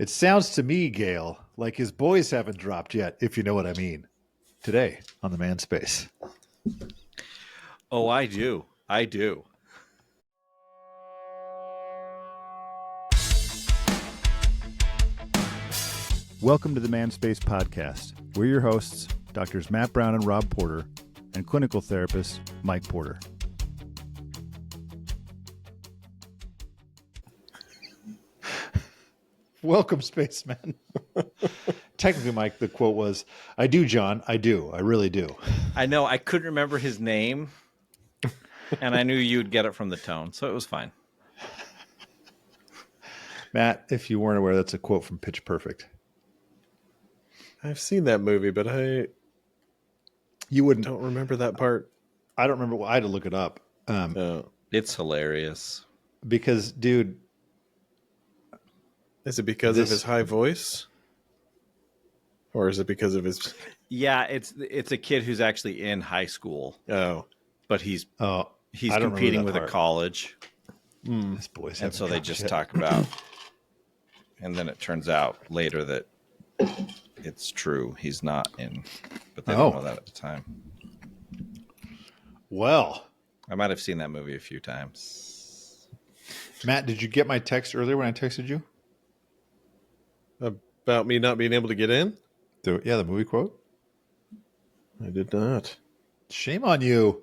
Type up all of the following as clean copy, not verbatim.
It sounds to me, Gail, like his boys haven't dropped yet, if you know what I mean. Today on the Manspace. Oh, I do. I do. Welcome to the Manspace podcast. We're your hosts, Doctors Matt Brown and Rob Porter, and clinical therapist Mike Porter. Welcome, Spacemen. Technically, Mike, the quote was, I do, John. I do. I really do. I know. I couldn't remember his name, and I knew you'd get it from the tone, so it was fine. Matt, if you weren't aware, that's a quote from Pitch Perfect. I've seen that movie, but I don't remember that part. I don't remember. I had to look it up. It's hilarious. Because, dude. Is it because of his high voice? Or is it because of his... Yeah, it's a kid who's actually in high school. Oh. But he's competing with a college. This boy's and so they just talk about... And then it turns out later that it's true. He's not in. But they don't know that at the time. Well. I might have seen that movie a few times. Matt, did you get my text earlier when I texted you? About me not being able to get in? The movie quote? I did not. Shame on you.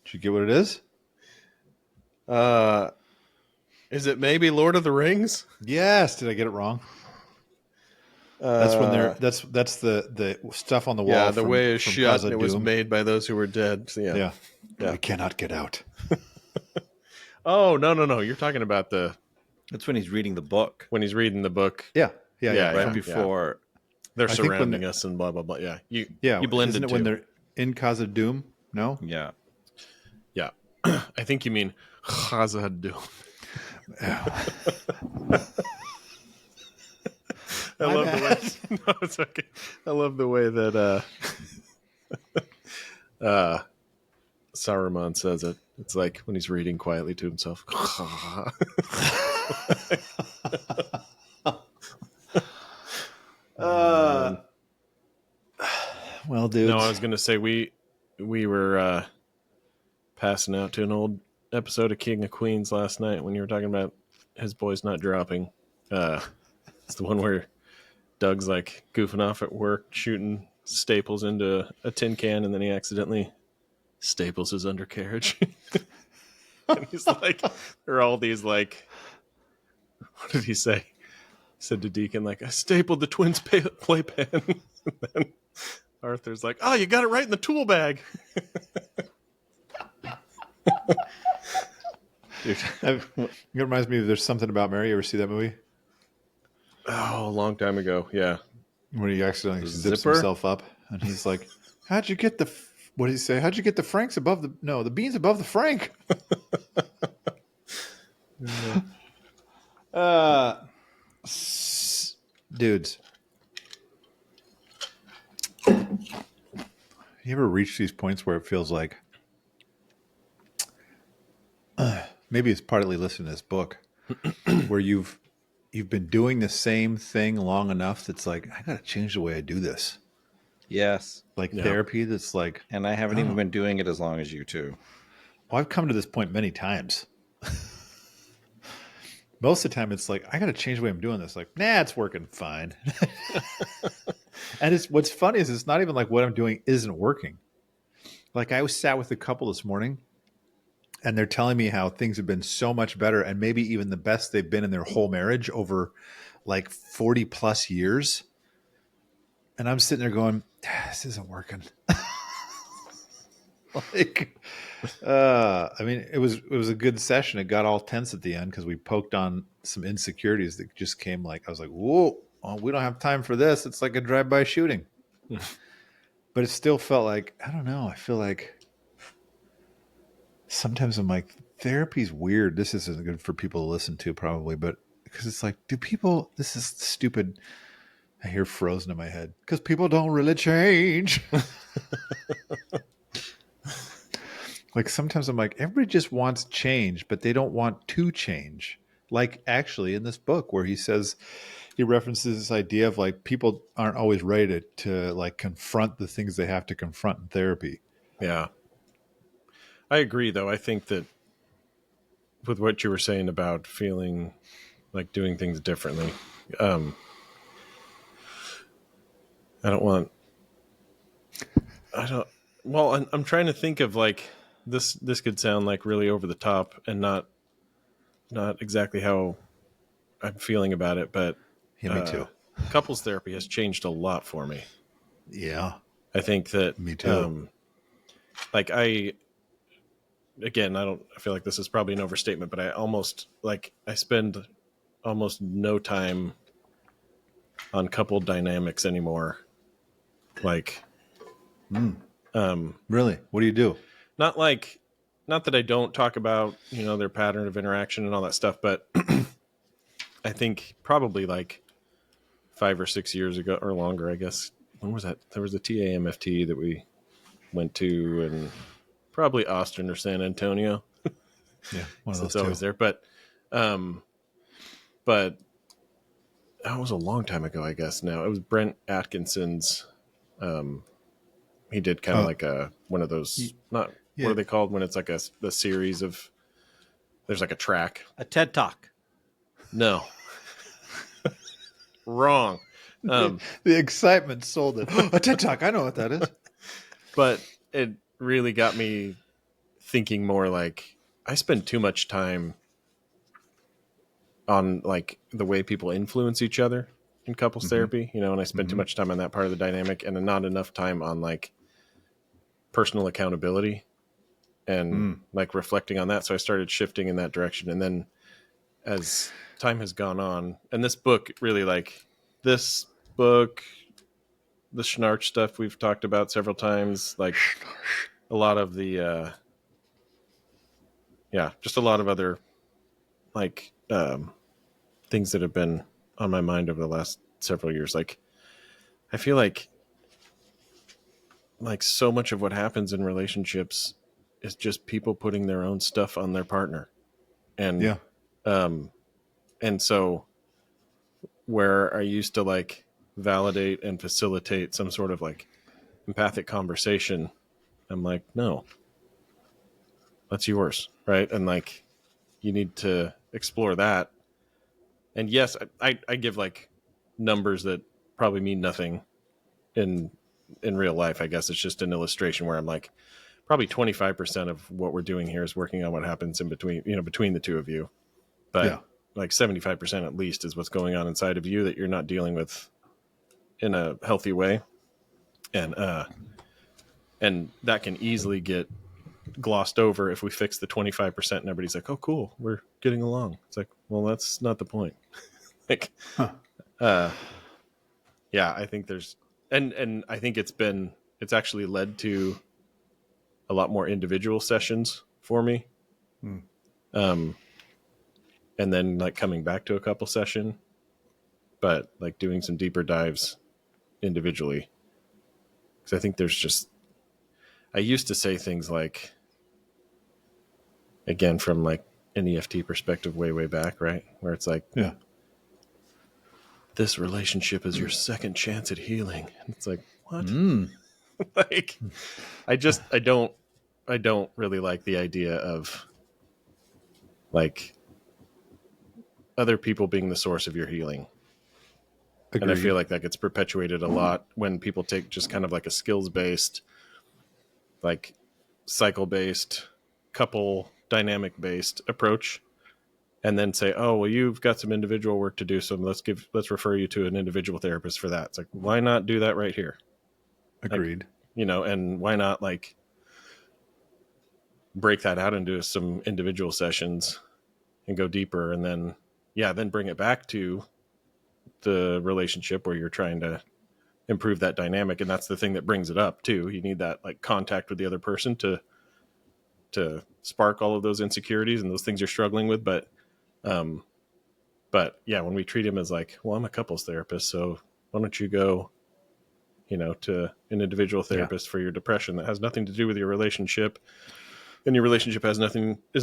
Did you get what it is? Is it maybe Lord of the Rings? Yes. Did I get it wrong? That's when that's the stuff on the wall. Yeah, the way is shut. It was made by those who were dead. So yeah. We cannot get out. Oh, no. You're talking about That's when he's reading the book. When he's reading the book. Yeah. Right before they're surrounding us and blah blah blah. Yeah. You blend isn't it when they're in Casa Doom? No? Yeah. Yeah. I think you mean Casa Doom. I love the way no, it's okay. I love the way that Saruman says it. It's like when he's reading quietly to himself. Well, dude. No, I was gonna say we were passing out to an old episode of King of Queens last night when you were talking about his boys not dropping. It's the one where Doug's like goofing off at work, shooting staples into a tin can, and then he accidentally staples his undercarriage. And he's like, there are all these like, what did he say? He said to Deacon, like, I stapled the twins' playpen. And then Arthur's like, oh, you got it right in the tool bag. Dude, it reminds me of There's Something About Mary. You ever see that movie? Oh, a long time ago. Yeah. When he accidentally zips himself up and he's like, how'd you get what did he say? How'd you get the franks above the beans above the frank? Dudes. You ever reach these points where it feels like maybe it's partly listening to this book where you've been doing the same thing long enough that's like, I gotta change the way I do this. Yes. Like therapy that's like... And I haven't even been doing it as long as you two. Well, I've come to this point many times. Most of the time it's like, I got to change the way I'm doing this. Like, nah, it's working fine. And what's funny is it's not even like what I'm doing isn't working. Like I was sat with a couple this morning and they're telling me how things have been so much better and maybe even the best they've been in their whole marriage over like 40 plus years. And I'm sitting there going, this isn't working. Like, I mean, it was a good session. It got all tense at the end because we poked on some insecurities that just came. Like I was like, whoa, we don't have time for this. It's like a drive-by shooting. But it still felt like, I don't know. I feel like sometimes I'm like, therapy's weird. This isn't good for people to listen to probably, but because it's like, this is stupid. I hear frozen in my head because people don't really change. Like sometimes I'm like, everybody just wants change, but they don't want to change. Like actually in this book where he references this idea of like people aren't always ready to like confront the things they have to confront in therapy. Yeah. I agree, though. I think that with what you were saying about feeling like doing things differently, I don't want, I don't, well, I'm trying to think of like, this could sound like really over the top and not exactly how I'm feeling about it, but Yeah, me too. couples therapy has changed a lot for me. Yeah, I think that, me too. like I feel like this is probably an overstatement, but I spend almost no time on couple dynamics anymore. Like, Really? What do you do? not like, not that I don't talk about, their pattern of interaction and all that stuff, but I think probably like 5 or 6 years ago or longer, I guess. When was that? There was a TAMFT that we went to, and probably Austin or San Antonio. Yeah, one of So those it's two. always there. But that was a long time ago, I guess. Now it was Brent Atkinson's. He did kind of like one of those. Not Yeah. what are they called when it's like a series of. There's like a track. A TED Talk. No, wrong. The excitement sold it. A TED Talk. I know what that is. But it really got me thinking more like I spend too much time on like the way people influence each other in couples therapy, and I spend too much time on that part of the dynamic and not enough time on like personal accountability and like reflecting on that. So I started shifting in that direction. And then as time has gone on, and this book really the Schnarch stuff we've talked about several times, like a lot of the, just a lot of other like things that have been on my mind over the last several years. Like I feel like so much of what happens in relationships is just people putting their own stuff on their partner. And and so where I used to like validate and facilitate some sort of like empathic conversation, I'm like, no, that's yours, right? And like you need to explore that. And yes, I give like numbers that probably mean nothing in real life. I guess it's just an illustration where I'm like, probably 25% of what we're doing here is working on what happens in between, between the two of you. But like 75% at least is what's going on inside of you that you're not dealing with in a healthy way. And that can easily get glossed over if we fix the 25% and everybody's like, oh, cool, we're getting along. It's like, well, that's not the point. Like, I think there's, and I think it's actually led to a lot more individual sessions for me. And then like coming back to a couple session, but like doing some deeper dives individually. Cause I think I used to say things like, again, from like an EFT perspective, way, way back, right? Where it's like, this relationship is your second chance at healing. And it's like, what? Like, I don't really like the idea of like other people being the source of your healing. Agreed. And I feel like that gets perpetuated a lot when people take just kind of like a skills-based, like cycle-based, couple dynamic-based approach, and then say, oh, well, you've got some individual work to do, so let's refer you to an individual therapist for that. It's like, why not do that right here? Agreed. Like, and why not like break that out into some individual sessions and go deeper, and then bring it back to the relationship where you're trying to improve that dynamic. And that's the thing that brings it up too. You need that like contact with the other person to spark all of those insecurities and those things you're struggling with. But when we treat him as like, well, I'm a couples therapist, so why don't you go, to an individual therapist for your depression that has nothing to do with your relationship, and your relationship is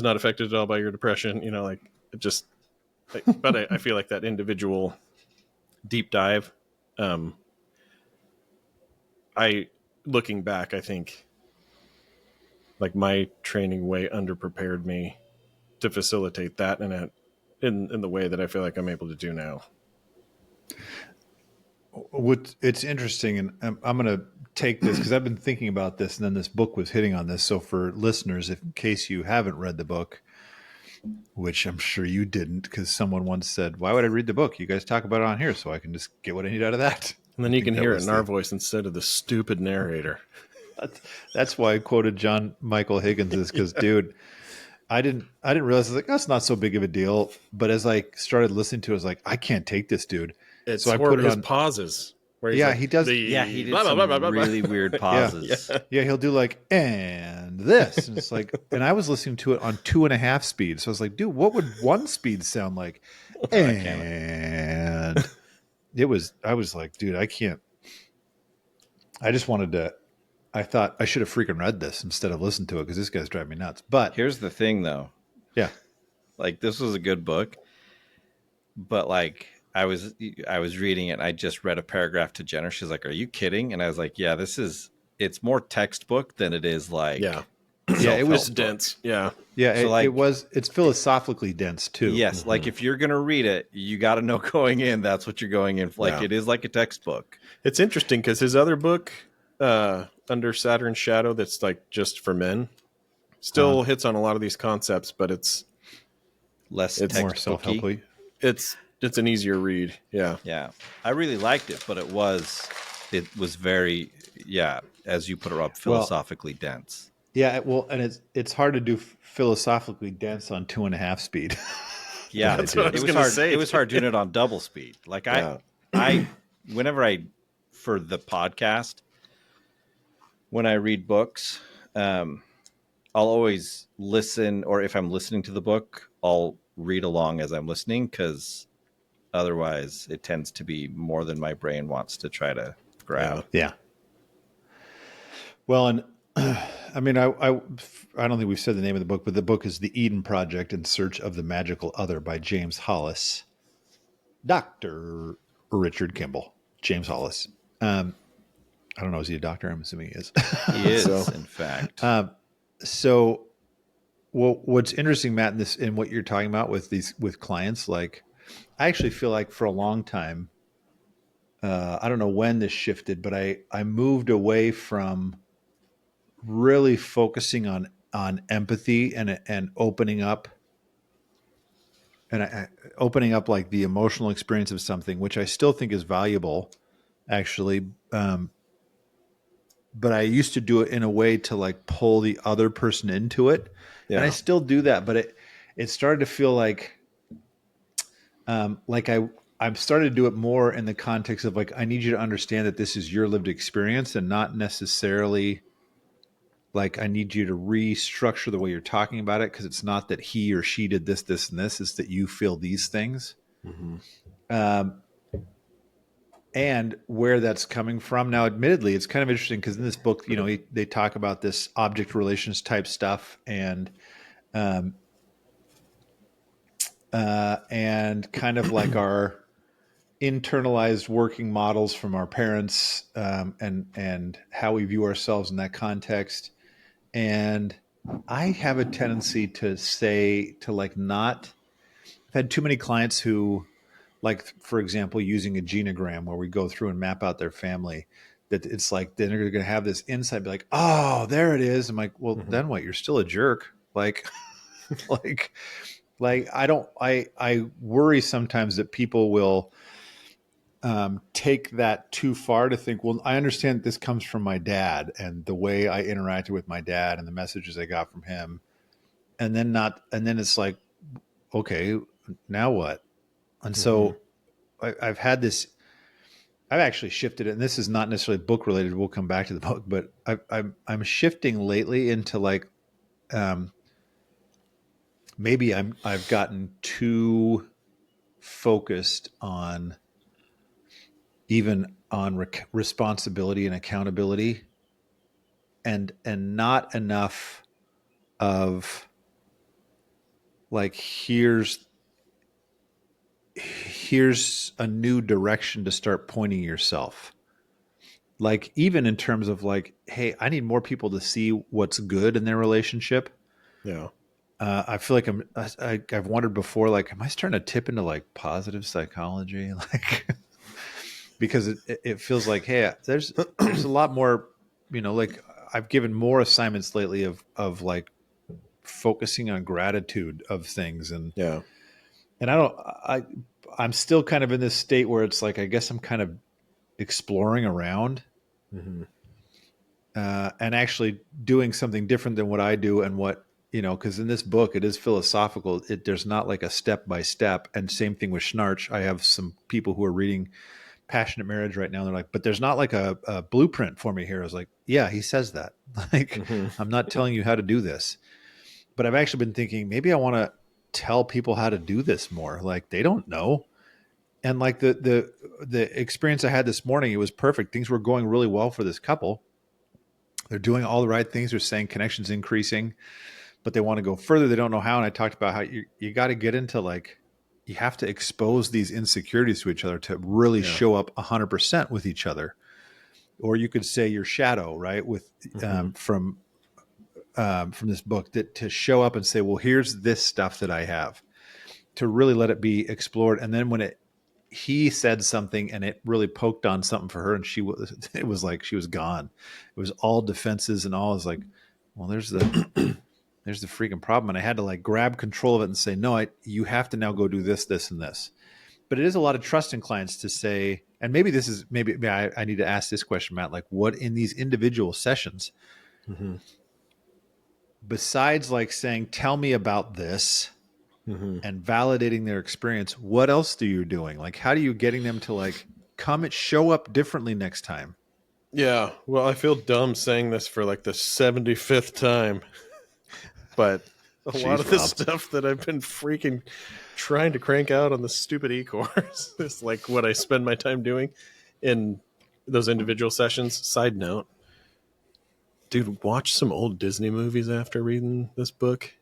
not affected at all by your depression. Like it just, But I feel like that individual deep dive, looking back, I think like my training way underprepared me to facilitate that in the way that I feel like I'm able to do now. It's interesting, and I'm going to take this because I've been thinking about this, and then this book was hitting on this. So for listeners, if in case you haven't read the book, which I'm sure you didn't, because someone once said, "Why would I read the book? You guys talk about it on here, so I can just get what I need out of that." And then you can hear it in our voice instead of the stupid narrator. That's why I quoted John Michael Higgins, is because, dude, I didn't realize, I was like, that's not so big of a deal. But as I started listening to it, I was like, I can't take this, dude. It's so I put it on pauses. Where he's he does. He did some really weird pauses. Yeah, he'll do like, and this. And it's like, and I was listening to it on 2.5 speed. So I was like, dude, what would 1 speed sound like? And I was like, dude, I can't. I just wanted to, I thought I should have freaking read this instead of listened to it because this guy's driving me nuts. But here's the thing, though. Yeah. Like, this was a good book, but like, I was reading it and I just read a paragraph to Jenner. She's like, "Are you kidding?" And I was like, "Yeah, it's more textbook than it is like it was dense. Yeah. So it's philosophically dense too. Yes, mm-hmm. Like if you're gonna read it, you got to know going in. That's what you're going in. Like it is like a textbook. It's interesting because his other book, Under Saturn's Shadow, that's like just for men, still hits on a lot of these concepts, but it's more self-helpy. It's an easier read. Yeah. Yeah. I really liked it, but it was very, as you put it up, philosophically dense. Yeah. Well, and it's hard to do philosophically dense on 2.5 speed. Yeah. That's what I was going to say. It was hard doing it on double speed. Like whenever for the podcast, when I read books, I'll always listen, or if I'm listening to the book, I'll read along as I'm listening, because otherwise it tends to be more than my brain wants to try to grab. Yeah. Well, and I mean, I don't think we've said the name of the book, but the book is The Eden Project in Search of the Magical Other by James Hollis. Dr. Richard Kimball. James Hollis. I don't know. Is he a doctor? I'm assuming he is. He is, in fact. So what's interesting, Matt, in what you're talking about with clients, like, I actually feel like for a long time, I don't know when this shifted, but I moved away from really focusing on empathy and opening up, and opening up like the emotional experience of something, which I still think is valuable, actually. But I used to do it in a way to like pull the other person into it. Yeah. And I still do that, but it started to feel like I've started to do it more in the context of like, I need you to understand that this is your lived experience, and not necessarily like I need you to restructure the way you're talking about it, because it's not that he or she did this, this, and this. It's that you feel these things. Mm-hmm. And where that's coming from. Now, admittedly, it's kind of interesting because in this book, they talk about this object relations type stuff, and kind of like our internalized working models from our parents, and how we view ourselves in that context. And I have a tendency to I've had too many clients who, like, for example, using a genogram where we go through and map out their family, that it's like, then they're going to have this insight, be like, oh, there it is. I'm like, well, then what? You're still a jerk. Like, I worry sometimes that people will take that too far to think, well, I understand this comes from my dad and the way I interacted with my dad and the messages I got from him. And then it's like, okay, now what? And so I've actually shifted it, and this is not necessarily book related. We'll come back to the book, but I'm shifting lately into like, maybe I've gotten too focused on responsibility and accountability, and not enough of like, here's here's a new direction to start pointing yourself. Like, even in terms of like, hey, I need more people to see what's good in their relationship. Yeah. I feel like I've wondered before, like, am I starting to tip into like positive psychology? Like, because it feels like, hey, there's a lot more, like I've given more assignments lately of like focusing on gratitude of things. Yeah. And I'm still kind of in this state where it's like, I guess I'm kind of exploring around, Mm-hmm. and actually doing something different than what I do and what, because in this book it is philosophical. There's not like a step by step. And same thing with Schnarch. I have some people who are reading Passionate Marriage right now. They're like, but there's not like a blueprint for me here. I was like, yeah, he says that. Like, Mm-hmm. I'm not telling you how to do this, but I've actually been thinking maybe I want to tell people how to do this more. Like, they don't know. And like the experience I had this morning, it was perfect. Things were going really well for this couple. They're doing all the right things. They're saying connections increasing, but they want to go further. They don't know how. And I talked about how you got to get into like, you have to expose these insecurities to each other to really Yeah. show up 100% with each other. Or you could say your shadow, right? With Mm-hmm. From this book, that to show up and say, well, here's this stuff that I have, to really let it be explored. And then when he said something and it really poked on something for her, and it was like she was gone. It was all defenses and all. I was like, well, there's the freaking problem. And I had to like grab control of it and say, no, you have to now go do this, this, and this. But it is a lot of trust in clients to say, and maybe I need to ask this question, Matt, like, what in these individual sessions, Mm-hmm. besides like saying, tell me about this, Mm-hmm. and validating their experience, what else do you doing? Like, how do you getting them to like come and show up differently next time? Yeah. Well, I feel dumb saying this for like the 75th time, but a lot of the Rob. stuff that I've been freaking trying to crank out on the stupid e-course is like what I spend my time doing in those individual sessions. Side note, dude, watch some old Disney movies after reading this book.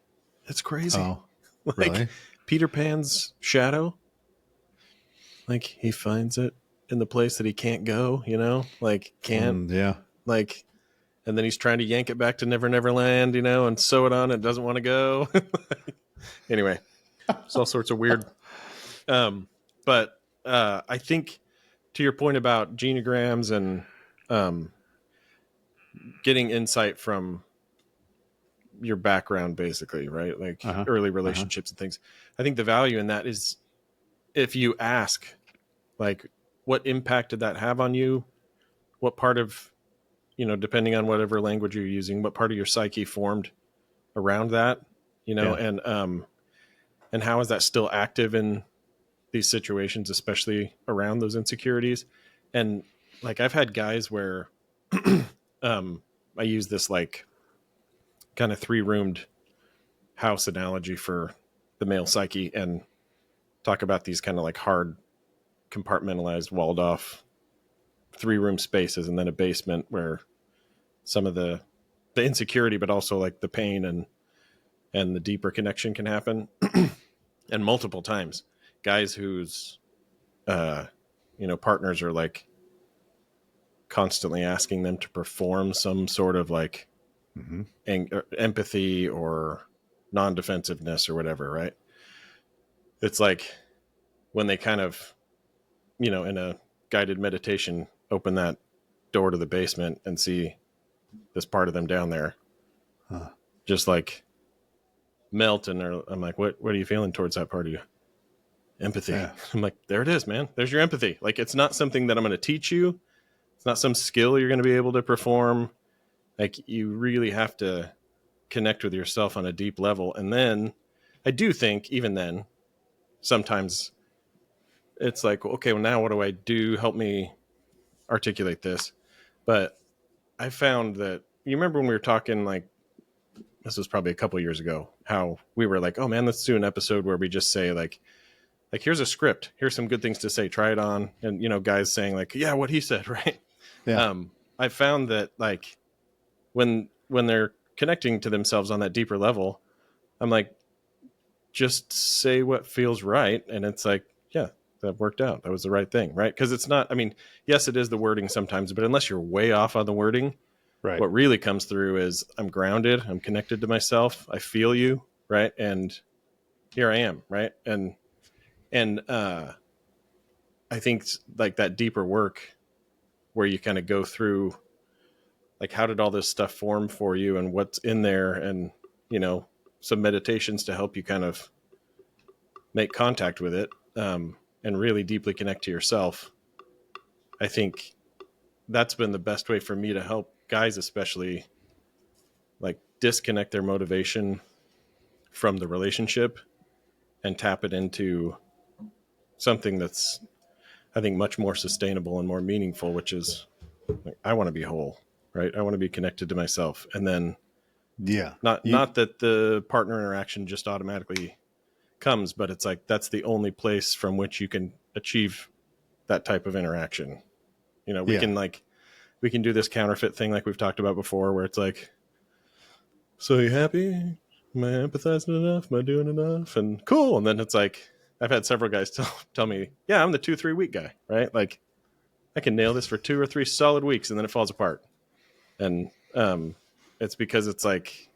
It's crazy. Oh, Like really? Peter Pan's shadow, like he finds it in the place that he can't go, like can't, Yeah. like, and then he's trying to yank it back to Never Never Land, and sew it on and doesn't want to go. Anyway, it's all sorts of weird. But I think to your point about genograms and getting insight from your background, basically, right? Like early relationships and things. I think the value in that is if you ask, like, what impact did that have on you? What part of, depending on whatever language you're using, what part of your psyche formed around that, Yeah. and how is that still active in these situations, especially around those insecurities? And like, I've had guys where I use this like kind of 3-roomed house analogy for the male psyche and talk about these kind of like hard compartmentalized walled off 3-room spaces, and then a basement where some of the insecurity, but also like the pain and the deeper connection can happen. And multiple times guys whose partners are like constantly asking them to perform some sort of like empathy or non-defensiveness or whatever, right? It's like when they kind of, in a guided meditation, open that door to the basement and see this part of them down there, just like melt. And I'm like, what are you feeling towards that part of you? Empathy. Yeah. I'm like, there it is, man. There's your empathy. Like, it's not something that I'm going to teach you. It's not some skill you're going to be able to perform. Like, you really have to connect with yourself on a deep level. And then I do think even then, sometimes it's like, okay, well, now what do I do? Help me articulate this. But I found that, you remember when we were talking, like, this was probably a couple years ago, how we were like, oh man, let's do an episode where we just say like, here's a script. Here's some good things to say. Try it on. And, guys saying like, yeah, what he said, right? Yeah. I found that like when they're connecting to themselves on that deeper level, I'm like, just say what feels right. And it's like, yeah, that worked out. That was the right thing, right? Because it's not, I mean, yes, it is the wording sometimes, but unless you're way off on the wording, Right. what really comes through is I'm grounded, I'm connected to myself, I feel you, right? And here I am, right? And I think like that deeper work where you kind of go through, like, how did all this stuff form for you and what's in there, and, you know, some meditations to help you kind of make contact with it, and really deeply connect to yourself. I think that's been the best way for me to help guys, especially, like, disconnect their motivation from the relationship and tap it into something that's, I think, much more sustainable and more meaningful, which is, like, I want to be whole, right? I want to be connected to myself. And then not that the partner interaction just automatically comes, but it's like, that's the only place from which you can achieve that type of interaction. You know, we can do this counterfeit thing like we've talked about before, where it's like, so you happy? Am I empathizing enough? Am I doing enough? And cool. And then it's like, I've had several guys tell me, yeah, I'm the 2-3 week guy, right? Like, I can nail this for 2 or 3 solid weeks and then it falls apart. And it's because it's like,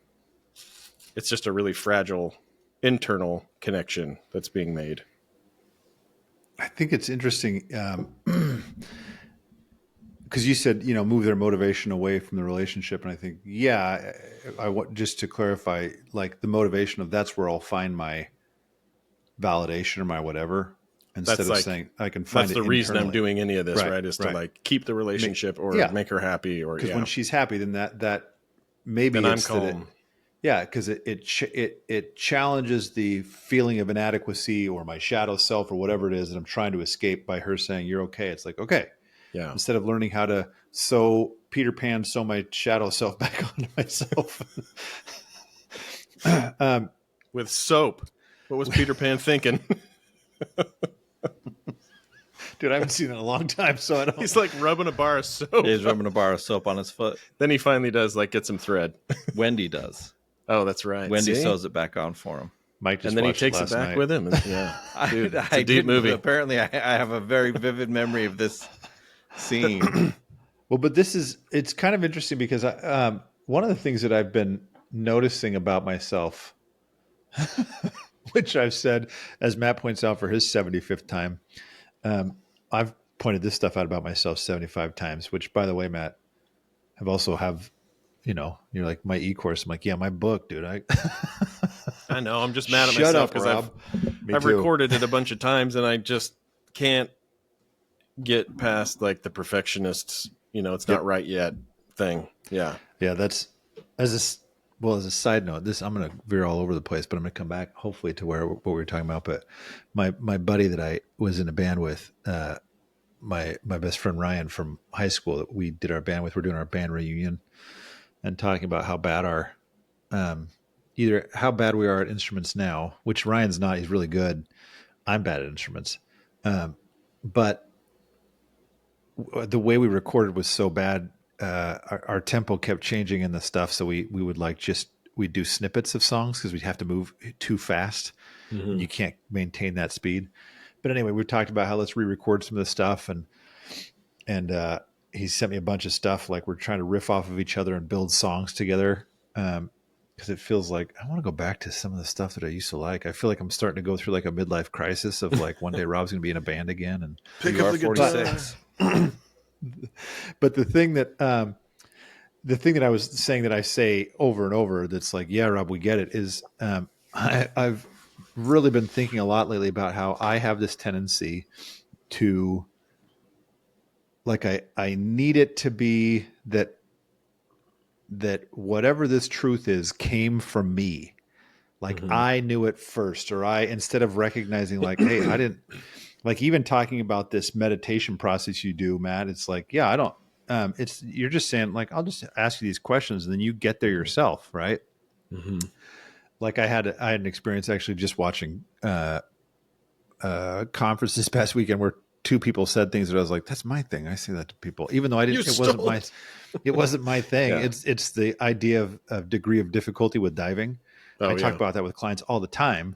it's just a really fragile internal connection that's being made. I think it's interesting because you said, move their motivation away from the relationship. And I think, I want just to clarify, like, the motivation of that's where I'll find my validation or my whatever, instead of saying I can find it. That's the reason I'm internally. doing any of this, right? Is to like keep the relationship or make her happy, or because when she's happy, then that maybe then I'm it's calm. because it challenges the feeling of inadequacy or my shadow self or whatever it is that I'm trying to escape by her saying you're okay. It's like, okay, instead of learning how to sew my shadow self back onto myself with soap. What was Peter Pan thinking? Dude, I haven't seen it in a long time, so I don't. He's like rubbing a bar of soap. He's rubbing a bar of soap on his foot. Then he finally does like get some thread. Wendy does. Oh, that's right. Wendy sews it back on for him. Mike just and then he takes it back with him. And, dude, it's a deep movie. Apparently, I have a very vivid memory of this scene. Well, but it's kind of interesting because one of the things that I've been noticing about myself, which I've said, as Matt points out for his 75th time, I've pointed this stuff out about myself 75 times, which, by the way, Matt, you're like, my e-course. I'm like, yeah, my book, dude. I know. I'm just mad at myself because I've recorded it a bunch of times and I just can't get past like the perfectionists, it's not right yet thing. Yeah. Yeah. That's as a side note, I'm going to veer all over the place, but I'm going to come back hopefully to what we were talking about. But my buddy that I was in a band with, my best friend Ryan from high school that we did our band with, we're doing our band reunion and talking about how bad how bad we are at instruments now, which Ryan's not. He's really good. I'm bad at instruments. But the way we recorded was so bad. Our tempo kept changing in the stuff. So we would we'd do snippets of songs because we'd have to move too fast. Mm-hmm. You can't maintain that speed. But anyway, we talked about how let's re-record some of the stuff. And he sent me a bunch of stuff. Like, we're trying to riff off of each other and build songs together. Because it feels like I want to go back to some of the stuff that I used to like. I feel like I'm starting to go through like a midlife crisis of like, one day Rob's going to be in a band again and pick up the guitar. But the thing that I was saying that I say over and over, that's like, yeah, Rob, we get it, is I've really been thinking a lot lately about how I have this tendency to, like, I need it to be that whatever this truth is came from me. Like, mm-hmm. I knew it first, or instead of recognizing like, hey, I didn't, like, even talking about this meditation process you do, Matt, it's like, yeah, I don't, you're just saying like, I'll just ask you these questions and then you get there yourself. Right. Mm-hmm. Like I had an experience actually just watching conference this past weekend where two people said things that I was like, that's my thing. I say that to people, even though it wasn't my thing. Yeah. It's the idea of degree of difficulty with diving. I talk about that with clients all the time.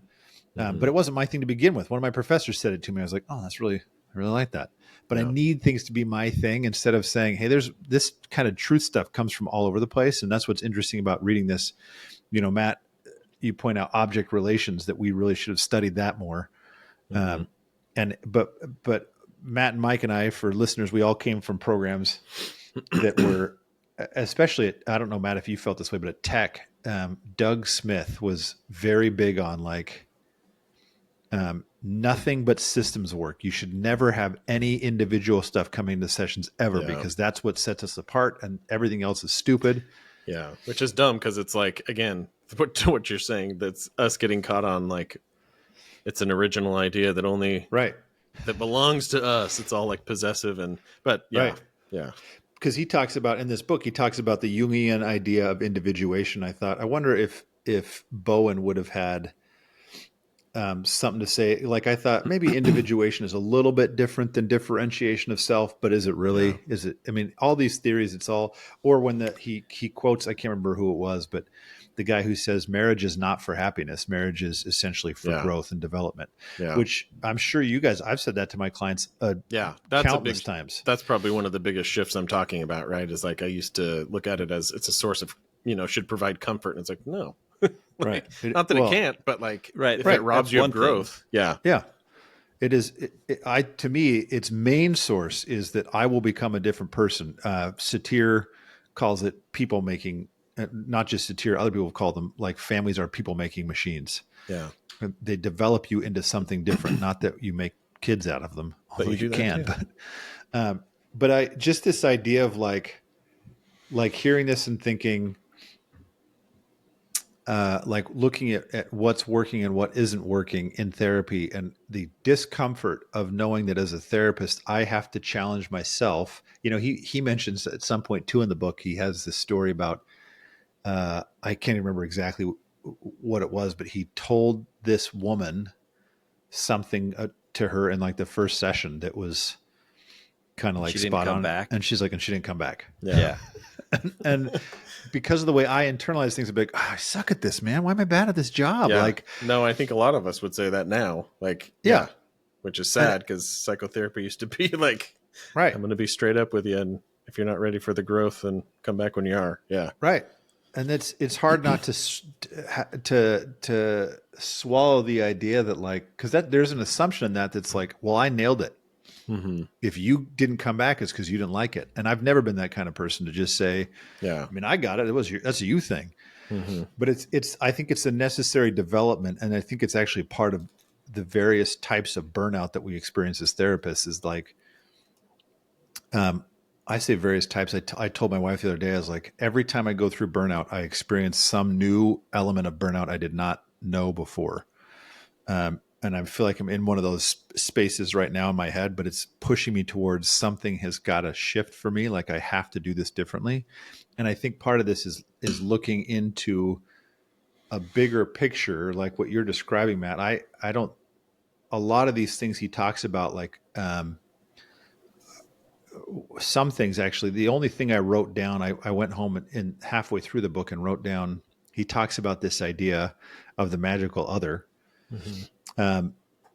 But it wasn't my thing to begin with. One of my professors said it to me. I was like, oh, I really like that. But I need things to be my thing instead of saying, hey, there's this kind of truth stuff comes from all over the place. And that's what's interesting about reading this. You know, Matt, you point out object relations, that we really should have studied that more. But Matt and Mike and I, for listeners, we all came from programs that were, especially I don't know, Matt, if you felt this way, but at Tech, Doug Smith was very big on like nothing but systems work. You should never have any individual stuff coming into sessions ever, because that's what sets us apart, and everything else is stupid. Yeah, which is dumb, because it's like, again, what you're saying, that's us getting caught on like it's an original idea that only that belongs to us. It's all like possessive yeah. Because he talks about in this book, he talks about the Jungian idea of individuation. I wonder if Bowen would have had something to say. Like, I thought maybe individuation is a little bit different than differentiation of self, but is it really? Is it? I mean, all these theories, it's all. Or when he quotes, I can't remember who it was, but the guy who says marriage is not for happiness. Marriage is essentially for growth and development. Yeah. Which I'm sure you guys, I've said that to my clients. That's countless times. That's probably one of the biggest shifts I'm talking about. Right? Is like I used to look at it as it's a source of should provide comfort, and it's like no. Right. Not that it can't, but like if it robs you of growth. Yeah. It is. To me, its main source is that I will become a different person. Satir calls it people making, not just Satir. Other people call them like families are people making machines. Yeah. They develop you into something different. Not that you make kids out of them, although you can. But I just this idea of like hearing this and thinking. Like looking at what's working and what isn't working in therapy, and the discomfort of knowing that as a therapist, I have to challenge myself. He mentions at some point too in the book, he has this story about, I can't even remember exactly what it was, but he told this woman something to her in like the first session that was kind of like spot on. Back. And she's like, and she didn't come back. Yeah. and because of the way I internalize things, I'm like, I suck at this, man. Why am I bad at this job? Yeah. Like, no, I think a lot of us would say that now. Like, which is sad, because psychotherapy used to be like, I'm going to be straight up with you, and if you're not ready for the growth, then come back when you are. Yeah, right. And it's hard not to swallow the idea that like, because there's an assumption in that's like, well, I nailed it. Mm-hmm. If you didn't come back, it's because you didn't like it. And I've never been that kind of person to just say, I mean, I got it. That's a you thing. Mm-hmm. But I think it's a necessary development. And I think it's actually part of the various types of burnout that we experience as therapists is like, I say various types. I told my wife the other day, I was like, every time I go through burnout, I experience some new element of burnout I did not know before. And I feel like I'm in one of those spaces right now in my head, but it's pushing me towards something has got to shift for me. Like I have to do this differently. And I think part of this is looking into a bigger picture, like what you're describing, Matt. A lot of these things he talks about, like, some things actually, the only thing I wrote down, I went home and halfway through the book and wrote down, he talks about this idea of the magical other. Mm-hmm.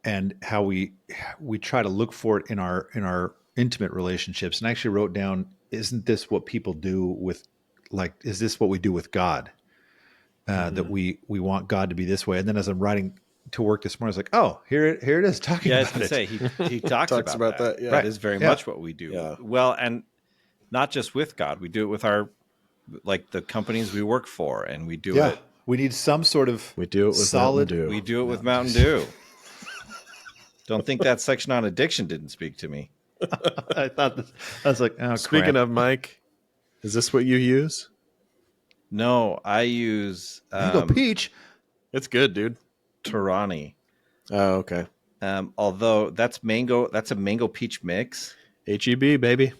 And how we try to look for it in our intimate relationships. And I actually wrote down, isn't this what people do with, like, is this what we do with God? That we want God to be this way. And then as I'm writing to work this morning, I was like, oh, here it is talking about it. I was going to say, he talks about that. Yeah. That is very much what we do. Yeah. Well, and not just with God, we do it with our, like the companies we work for, and we do it. We need some sort of we do it with solid. Mountain Dew. We do it with Mountain Dew. Don't think that section on addiction didn't speak to me. I thought I was like, oh, speaking crap. of, Mike, is this what you use? No, I use Mango Peach. It's good, dude. Tarani. Oh, okay. Although that's a mango peach mix. HEB, baby.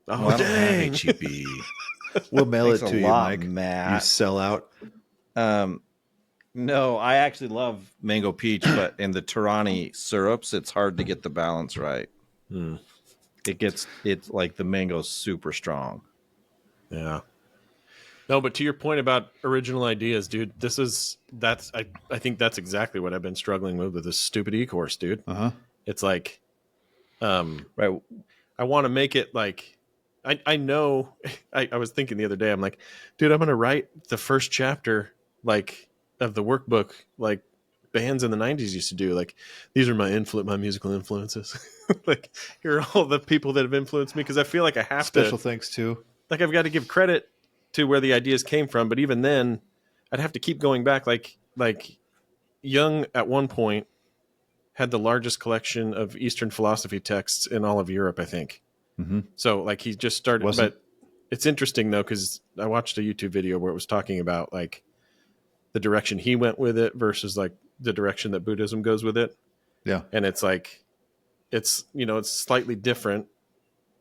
Oh, well, dang. HEB. We'll mail it to you, Mike. Matt. You sell out. No, I actually love mango peach, but in the Tarani syrups, it's hard to get the balance right. It's like the mango's super strong. Yeah. No, but to your point about original ideas, dude, I think that's exactly what I've been struggling with this stupid e-course, dude. It's like, Right. I want to make it like, I know, I was thinking the other day, I'm like, dude, I'm going to write the first chapter, like, of the workbook, like bands in the 90s used to do. Like, these are my musical influences. Like, here are all the people that have influenced me. Cause I feel like I have Special thanks too. like, I've got to give credit to where the ideas came from. But even then I'd have to keep going back. Like Jung at one point had the largest collection of Eastern philosophy texts in all of Europe, I think. So like he just started, but it's interesting though, because I watched a YouTube video where it was talking about like the direction he went with it versus like the direction that Buddhism goes with it. Yeah. And it's like, it's slightly different.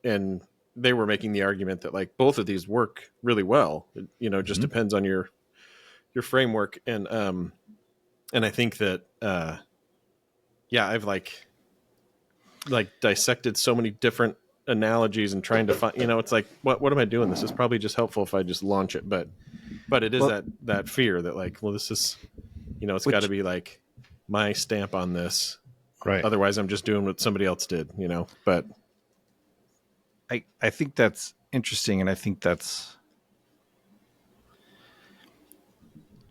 And they were making the argument that like both of these work really well. It just depends on your framework. And I think that, I've like dissected so many different analogies and trying to find, it's like, what am I doing? This is probably just helpful if I just launch it. But it is that fear that like, well, this is, it's got to be like my stamp on this. Right. Otherwise I'm just doing what somebody else did, but I think that's interesting. And I think that's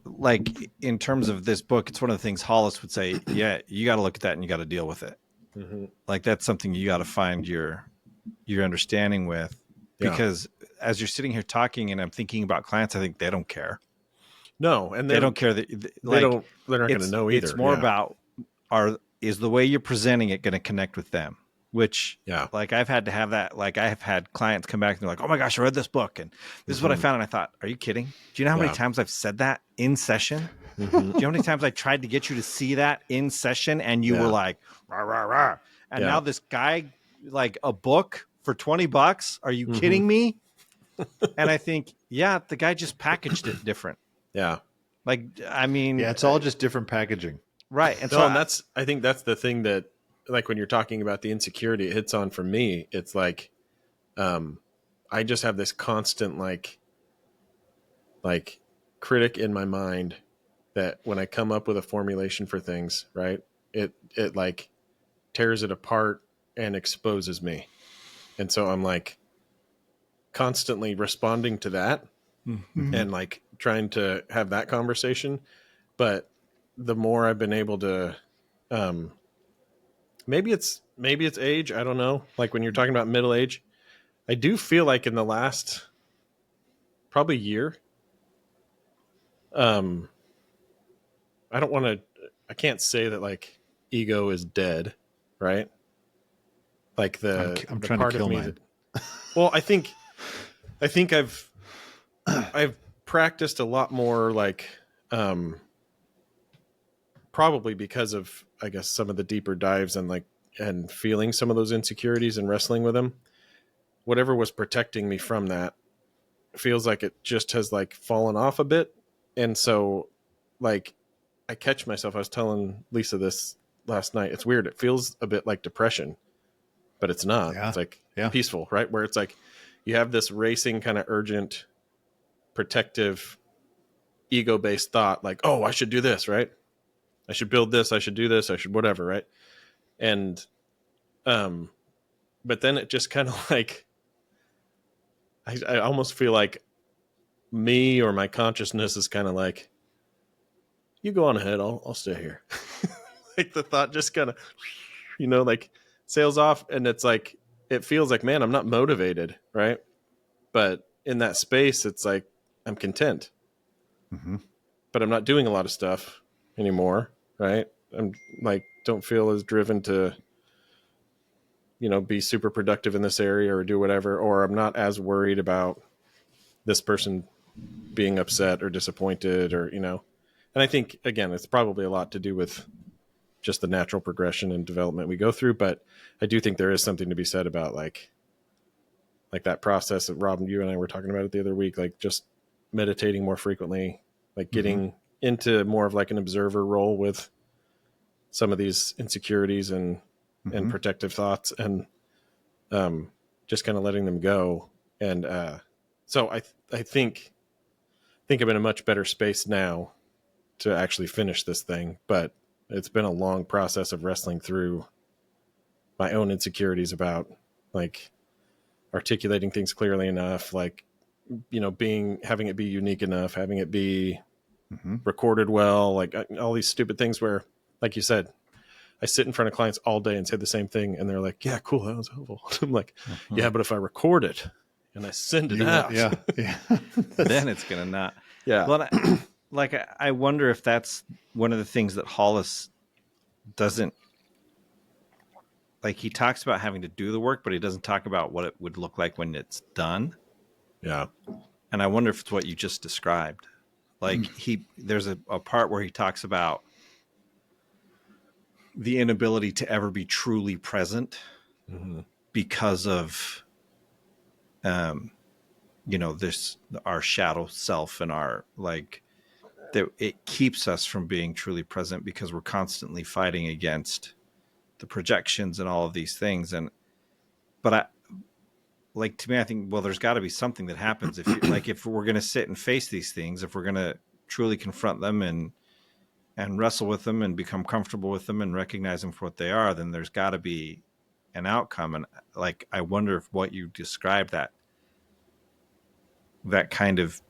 like, in terms of this book, it's one of the things Hollis would say, yeah, you got to look at that and you got to deal with it. Like, that's something you got to find your understanding with, because as you're sitting here talking and I'm thinking about clients, I think they don't care. No. And they don't care that like, they're not going to know either. It's more about, is the way you're presenting it going to connect with them? Which, like, I've had to have that. Like, I have had clients come back and they're like, oh my gosh, I read this book and this is what I found. And I thought, are you kidding? Do you know how many times I've said that in session? Do you know how many times I tried to get you to see that in session and you were like, rah, rah, rah. And now this guy, like, a book for $20. Are you kidding me? And I think, the guy just packaged it different. Yeah. Like, I mean, it's all just different packaging. Right. And I think that's the thing that, like, when you're talking about the insecurity, it hits on for me. It's like, I just have this constant, like critic in my mind that when I come up with a formulation for things, right, it like tears it apart and exposes me. And so I'm like constantly responding to that and like trying to have that conversation. But the more I've been able to, maybe it's age. I don't know. Like, when you're talking about middle age, I do feel like in the last probably year, I can't say that like ego is dead, right? Like I'm trying to kill mine. Well, I think I've practiced a lot more, like, probably because of, I guess, some of the deeper dives and feeling some of those insecurities and wrestling with them. Whatever was protecting me from that feels like it just has like fallen off a bit. And so, like, I catch myself. I was telling Lisa this last night. It's weird. It feels a bit like depression, but it's not. It's like peaceful, right? Where it's like you have this racing, kind of urgent, protective, ego-based thought, like, oh, I should do this, right? I should build this. I should do this. I should whatever, right? And, but then it just kind of like, I almost feel like me or my consciousness is kind of like, you go on ahead. I'll stay here. Like, the thought just kind of, like sails off, and it's like, it feels like, man, I'm not motivated. Right. But in that space, it's like, I'm content, but I'm not doing a lot of stuff anymore. Right. I'm like, don't feel as driven to, be super productive in this area or do whatever, or I'm not as worried about this person being upset or disappointed or, and I think, again, it's probably a lot to do with just the natural progression and development we go through. But I do think there is something to be said about like that process that Rob and you and I were talking about it the other week, like just meditating more frequently, like getting into more of like an observer role with some of these insecurities and protective thoughts, and just kind of letting them go. And so I think think I'm in a much better space now to actually finish this thing, but it's been a long process of wrestling through my own insecurities about like articulating things clearly enough, like, you know, having it be unique enough, having it be recorded well, like all these stupid things where, like you said, I sit in front of clients all day and say the same thing, and they're like, yeah, cool, that was helpful. I'm like, yeah, but if I record it and I send it out, yeah. then it's gonna not. Yeah. Well, I wonder if that's one of the things that Hollis doesn't like. He talks about having to do the work, but he doesn't talk about what it would look like when it's done. Yeah. And I wonder if it's what you just described. Like there's a part where he talks about the inability to ever be truly present because of, you know, our shadow self and our like, that it keeps us from being truly present because we're constantly fighting against the projections and all of these things. But to me, I think, well, there's got to be something that happens if we're going to sit and face these things, if we're going to truly confront them and wrestle with them and become comfortable with them and recognize them for what they are, then there's got to be an outcome. And like, I wonder if what you described, that kind of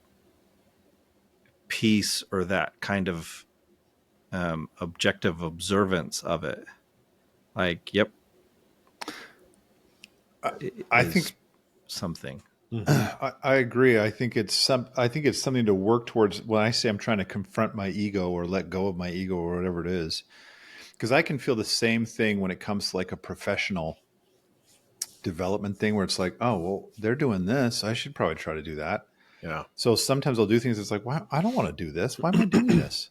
peace or that kind of objective observance of it, like, yep, I think something. I agree. I think it's something to work towards. When I say I'm trying to confront my ego or let go of my ego or whatever it is, because I can feel the same thing when it comes to like a professional development thing where it's like, oh, well, they're doing this, I should probably try to do that. Yeah. So sometimes I'll do things that's like, why I don't want to do this. Why am I doing this?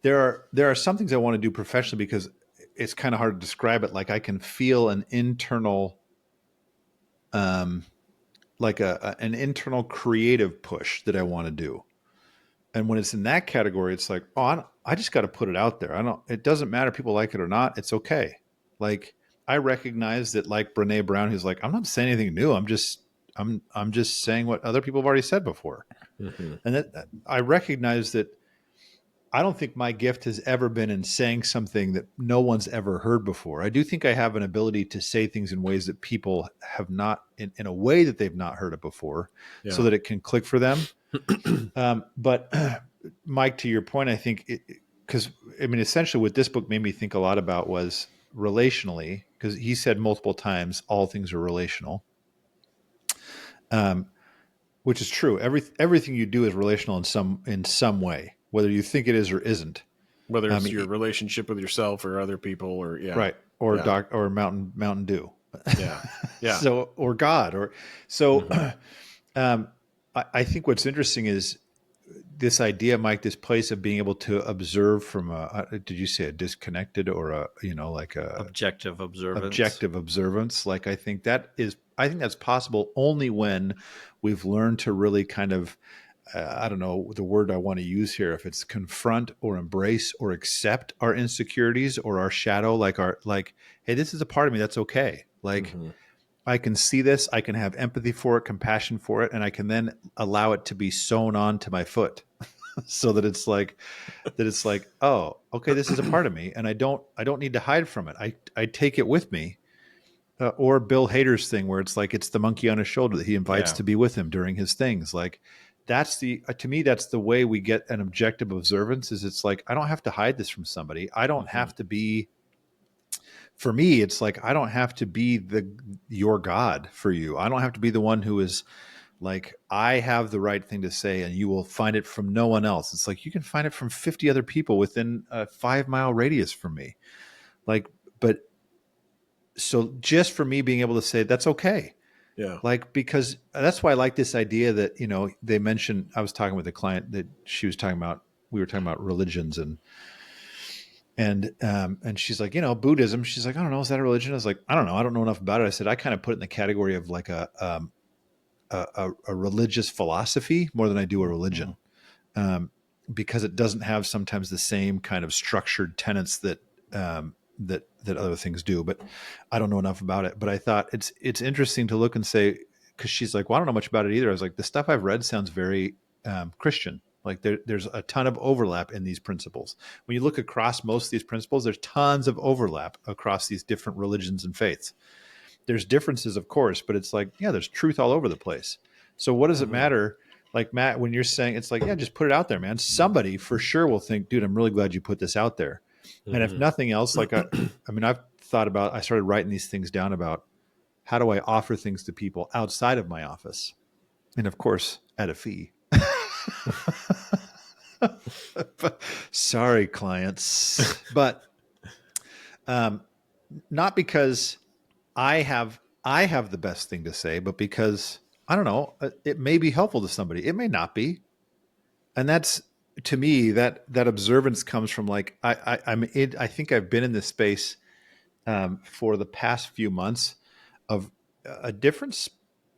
There are some things I want to do professionally because it's kind of hard to describe it. Like I can feel an internal, like an internal creative push that I want to do. And when it's in that category, it's like, oh, I just got to put it out there. It doesn't matter if people like it or not. It's okay. Like I recognize that, like Brene Brown, who's like, I'm not saying anything new. I'm just saying what other people have already said before. And that I recognize that I don't think my gift has ever been in saying something that no one's ever heard before. I do think I have an ability to say things in ways that people have not, in a way that they've not heard it before, so that it can click for them. But Mike, to your point, I think because essentially what this book made me think a lot about was relationally, because he said multiple times, all things are relational. Which is true. Everything you do is relational in some way, whether you think it is or isn't. Whether it's your relationship with yourself or other people, or right, or or Mountain Dew, yeah. So or God, or so. I think what's interesting is this idea, Mike, this place of being able to observe from did you say a disconnected or like a objective observance? Like I think that's possible only when we've learned to really kind of, I don't know the word I want to use here, if it's confront or embrace or accept our insecurities or our shadow, hey, this is a part of me that's okay. Like I can see this, I can have empathy for it, compassion for it, and I can then allow it to be sewn on to my foot so that it's like, oh, okay, this is a part of me and I don't need to hide from it. I take it with me. Or Bill Hader's thing where it's like, it's the monkey on his shoulder that he invites to be with him during his things. Like that's to me, that's the way we get an objective observance is it's like, I don't have to hide this from somebody. I don't have to be, for me, it's like, I don't have to be your God for you. I don't have to be the one who is like, I have the right thing to say and you will find it from no one else. It's like, you can find it from 50 other people within a 5-mile radius from me. Like, but so just for me being able to say that's okay. Yeah. Like, because that's why I like this idea that, they mentioned, I was talking with a client that we were talking about religions and she's like, Buddhism. She's like, I don't know. Is that a religion? I was like, I don't know. I don't know enough about it. I said, I kind of put it in the category of like a religious philosophy more than I do a religion. Because it doesn't have sometimes the same kind of structured tenets that other things do, but I don't know enough about it. But I thought it's interesting to look and say, because she's like, well, I don't know much about it either. I was like, the stuff I've read sounds very Christian. Like there's a ton of overlap in these principles. When you look across most of these principles, there's tons of overlap across these different religions and faiths. There's differences, of course, but it's like, yeah, there's truth all over the place. So what does it matter? Like, Matt, when you're saying, it's like, yeah, just put it out there, man. Somebody for sure will think, dude, I'm really glad you put this out there. And if nothing else, like, I mean, I started writing these things down about how do I offer things to people outside of my office? And of course, at a fee. Sorry, clients. But not because I have the best thing to say, but because I don't know, it may be helpful to somebody. It may not be. And that's, to me, that observance comes from like, I think I've been in this space for the past few months of a difference.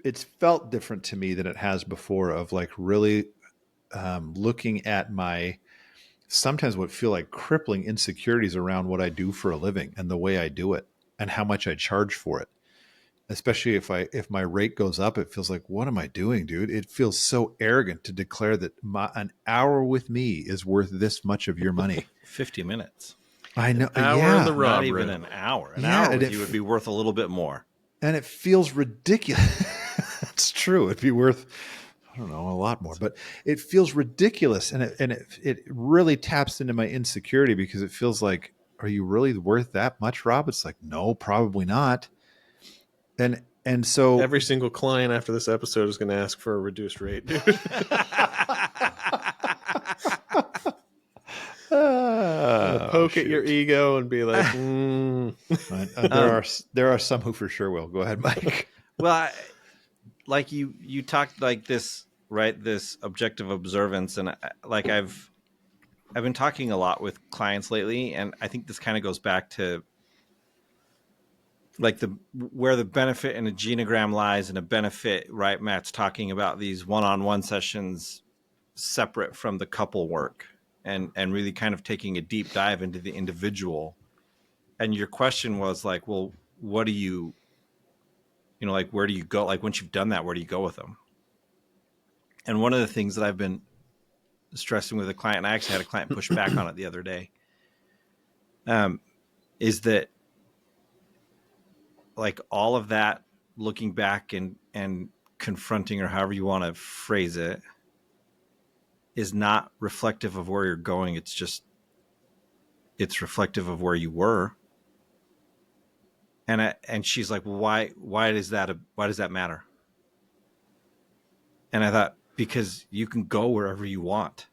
It's felt different to me than it has before, of like really looking at my sometimes what feel like crippling insecurities around what I do for a living and the way I do it and how much I charge for it. Especially if my rate goes up, it feels like, what am I doing, dude? It feels so arrogant to declare that an hour with me is worth this much of your money. 50 minutes. I know. Hour yeah. in the Not Rob even room. an hour. An Yeah, hour and with you would be worth a little bit more. And it feels ridiculous. It's true. It'd be worth, I don't know, a lot more, but it feels ridiculous. And it really taps into my insecurity, because it feels like, are you really worth that much, Rob? It's like, no, probably not. And so Every single client after this episode is going to ask for a reduced rate, dude. Poke at your ego and be like, there are some who for sure will. Go ahead, Mike. Well, like you talked like this, right? This objective observance, and I've been talking a lot with clients lately, and I think this kind of goes back to like where the benefit in a genogram lies, and a benefit, right? Matt's talking about these one-on-one sessions separate from the couple work, and really kind of taking a deep dive into the individual. And your question was like, well, what do you like, where do you go? Like, once you've done that, where do you go with them? And one of the things that I've been stressing with a client, and I actually had a client push back on it the other day, is that like all of that, looking back and confronting, or however you want to phrase it, is not reflective of where you're going. It's reflective of where you were. And she's like, well, why does that matter? And I thought, because you can go wherever you want.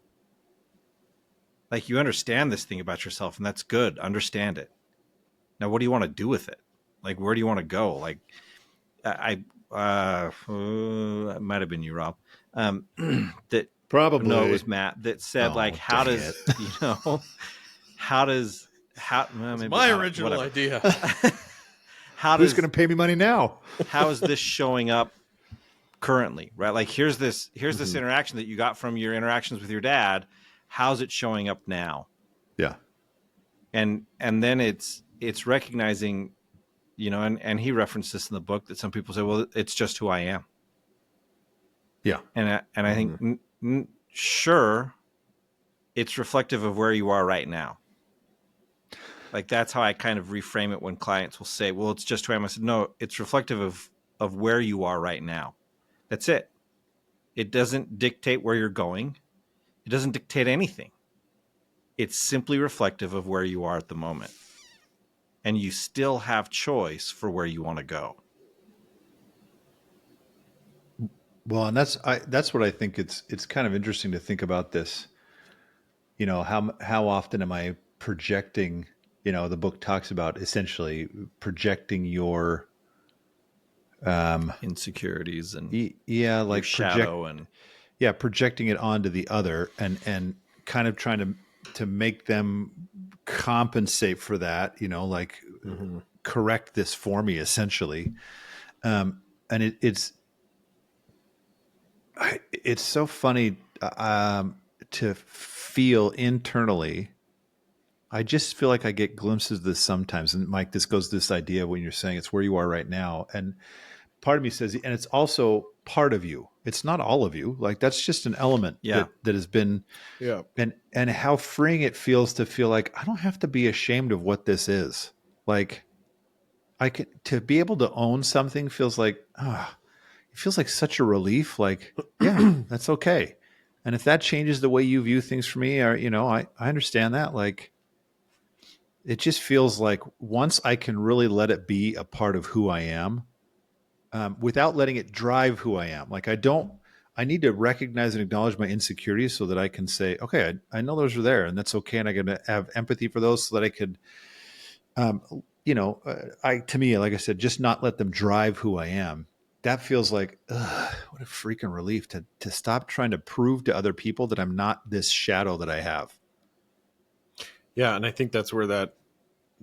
Like, you understand this thing about yourself, and that's good. Understand it. Now, what do you want to do with it? Like, where do you want to go? Like, it might have been you, Rob. That Probably. No, it was Matt that said, like, how does well, maybe my original idea. Who's going to pay me money now? How is this showing up currently, right? Like, here's this interaction that you got from your interactions with your dad. How's it showing up now? Yeah. And then it's recognizing, and he referenced this in the book, that some people say, well, it's just who I am. Yeah. And I think, sure, it's reflective of where you are right now. Like, that's how I kind of reframe it when clients will say, well, it's just who I am. I said, no, it's reflective of where you are right now. That's it. It doesn't dictate where you're going. It doesn't dictate anything. It's simply reflective of where you are at the moment. And you still have choice for where you want to go. Well, and that's what I think. It's kind of interesting to think about this. How often am I projecting? The book talks about essentially projecting your insecurities and like shadow projecting it onto the other, and kind of trying to make them compensate for that. Correct this for me, essentially. And it's so funny to feel internally. I just feel like I get glimpses of this sometimes. And Mike, this goes to this idea when you're saying it's where you are right now. And part of me says, and it's also part of you. It's not all of you. Like that's just an element that has been, and how freeing it feels to feel like I don't have to be ashamed of what this is. Like I can, to be able to own something feels like, it feels like such a relief. Like, yeah, that's okay. And if that changes the way you view things for me, or, I understand that. Like, it just feels like once I can really let it be a part of who I am, without letting it drive who I am. Like I need to recognize and acknowledge my insecurities so that I can say, okay, I know those are there and that's okay. And I got to have empathy for those so that I could, to me, like I said, just not let them drive who I am. That feels like, what a freaking relief to stop trying to prove to other people that I'm not this shadow that I have. Yeah. And I think that's where that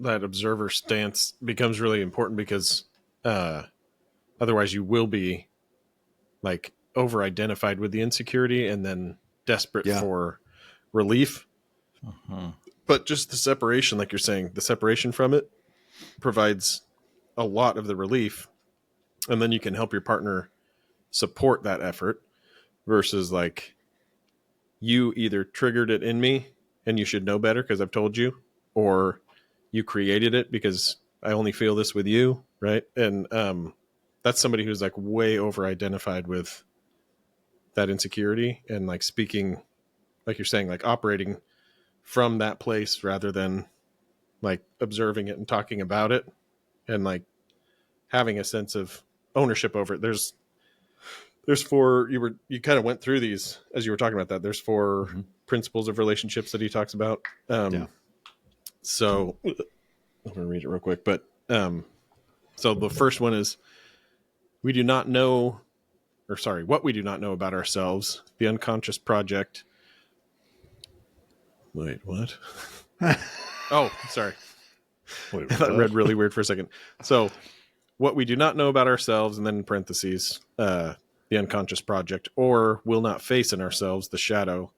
observer stance becomes really important, because otherwise you will be like over identified with the insecurity and then desperate for relief. But just the separation, like you're saying, the separation from it provides a lot of the relief. And then you can help your partner support that effort, versus like, you either triggered it in me and you should know better because I've told you, or you created it because I only feel this with you. Right. And that's somebody who's like way over identified with that insecurity and like speaking, like you're saying, like operating from that place rather than like observing it and talking about it and like having a sense of ownership over it. There's you kind of went through these as you were talking about that. There's 4 principles of relationships that he talks about. So I'm going to read it real quick, but so the first one is what we do not know about ourselves, the unconscious project. Wait, what? Oh, sorry. Wait, that read really weird for a second. So what we do not know about ourselves, and then in parentheses, the unconscious project, or will not face in ourselves, the shadow,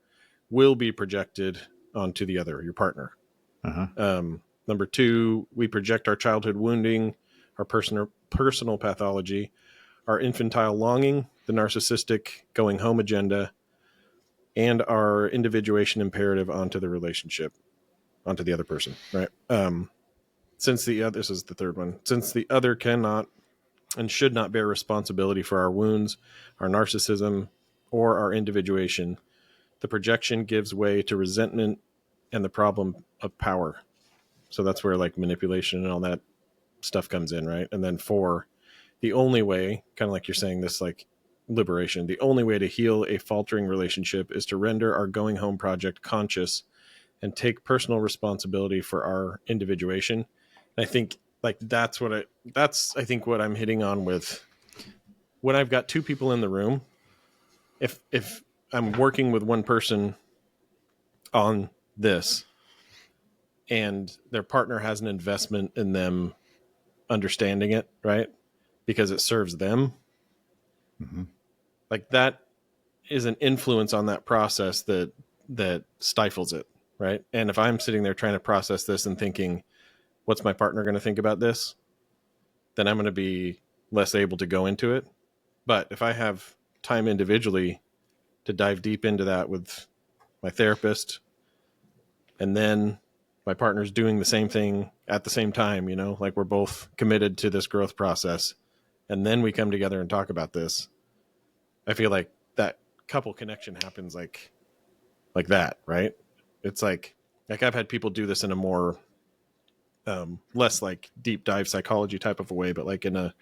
will be projected onto the other, your partner. Number 2, we project our childhood wounding, our personal pathology, our infantile longing, the narcissistic going home agenda, and our individuation imperative onto the relationship, onto the other person, right? This is the third one. Since the other cannot and should not bear responsibility for our wounds, our narcissism, or our individuation, the projection gives way to resentment and the problem of power. So that's where like manipulation and all that stuff comes in, right? And then 4, the only way, kind of like you're saying, this like liberation, the only way to heal a faltering relationship is to render our going home project conscious and take personal responsibility for our individuation. And I think like that's I think what I'm hitting on with when I've got 2 people in the room. If I'm working with one person on this and their partner has an investment in them understanding it, right? Because it serves them. Like that is an influence on that process that stifles it, right? And if I'm sitting there trying to process this and thinking, what's my partner going to think about this? Then I'm going to be less able to go into it. But if I have time individually to dive deep into that with my therapist, and then my partner's doing the same thing at the same time, like we're both committed to this growth process, and then we come together and talk about this, I feel like that couple connection happens like that, right? It's like I've had people do this in a more less like deep dive psychology type of a way, but like in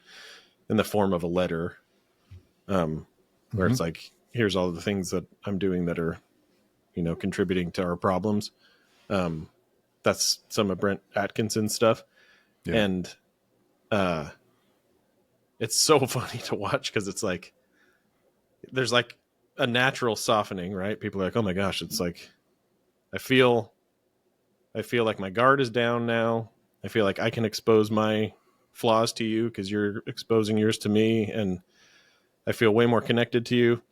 the form of a letter, where it's like, here's all the things that I'm doing that are, contributing to our problems. That's some of Brent Atkinson's stuff. Yeah. And it's so funny to watch because it's like, there's like a natural softening, right? People are like, oh my gosh, it's like, I feel like my guard is down now. I feel like I can expose my flaws to you because you're exposing yours to me. And I feel way more connected to you.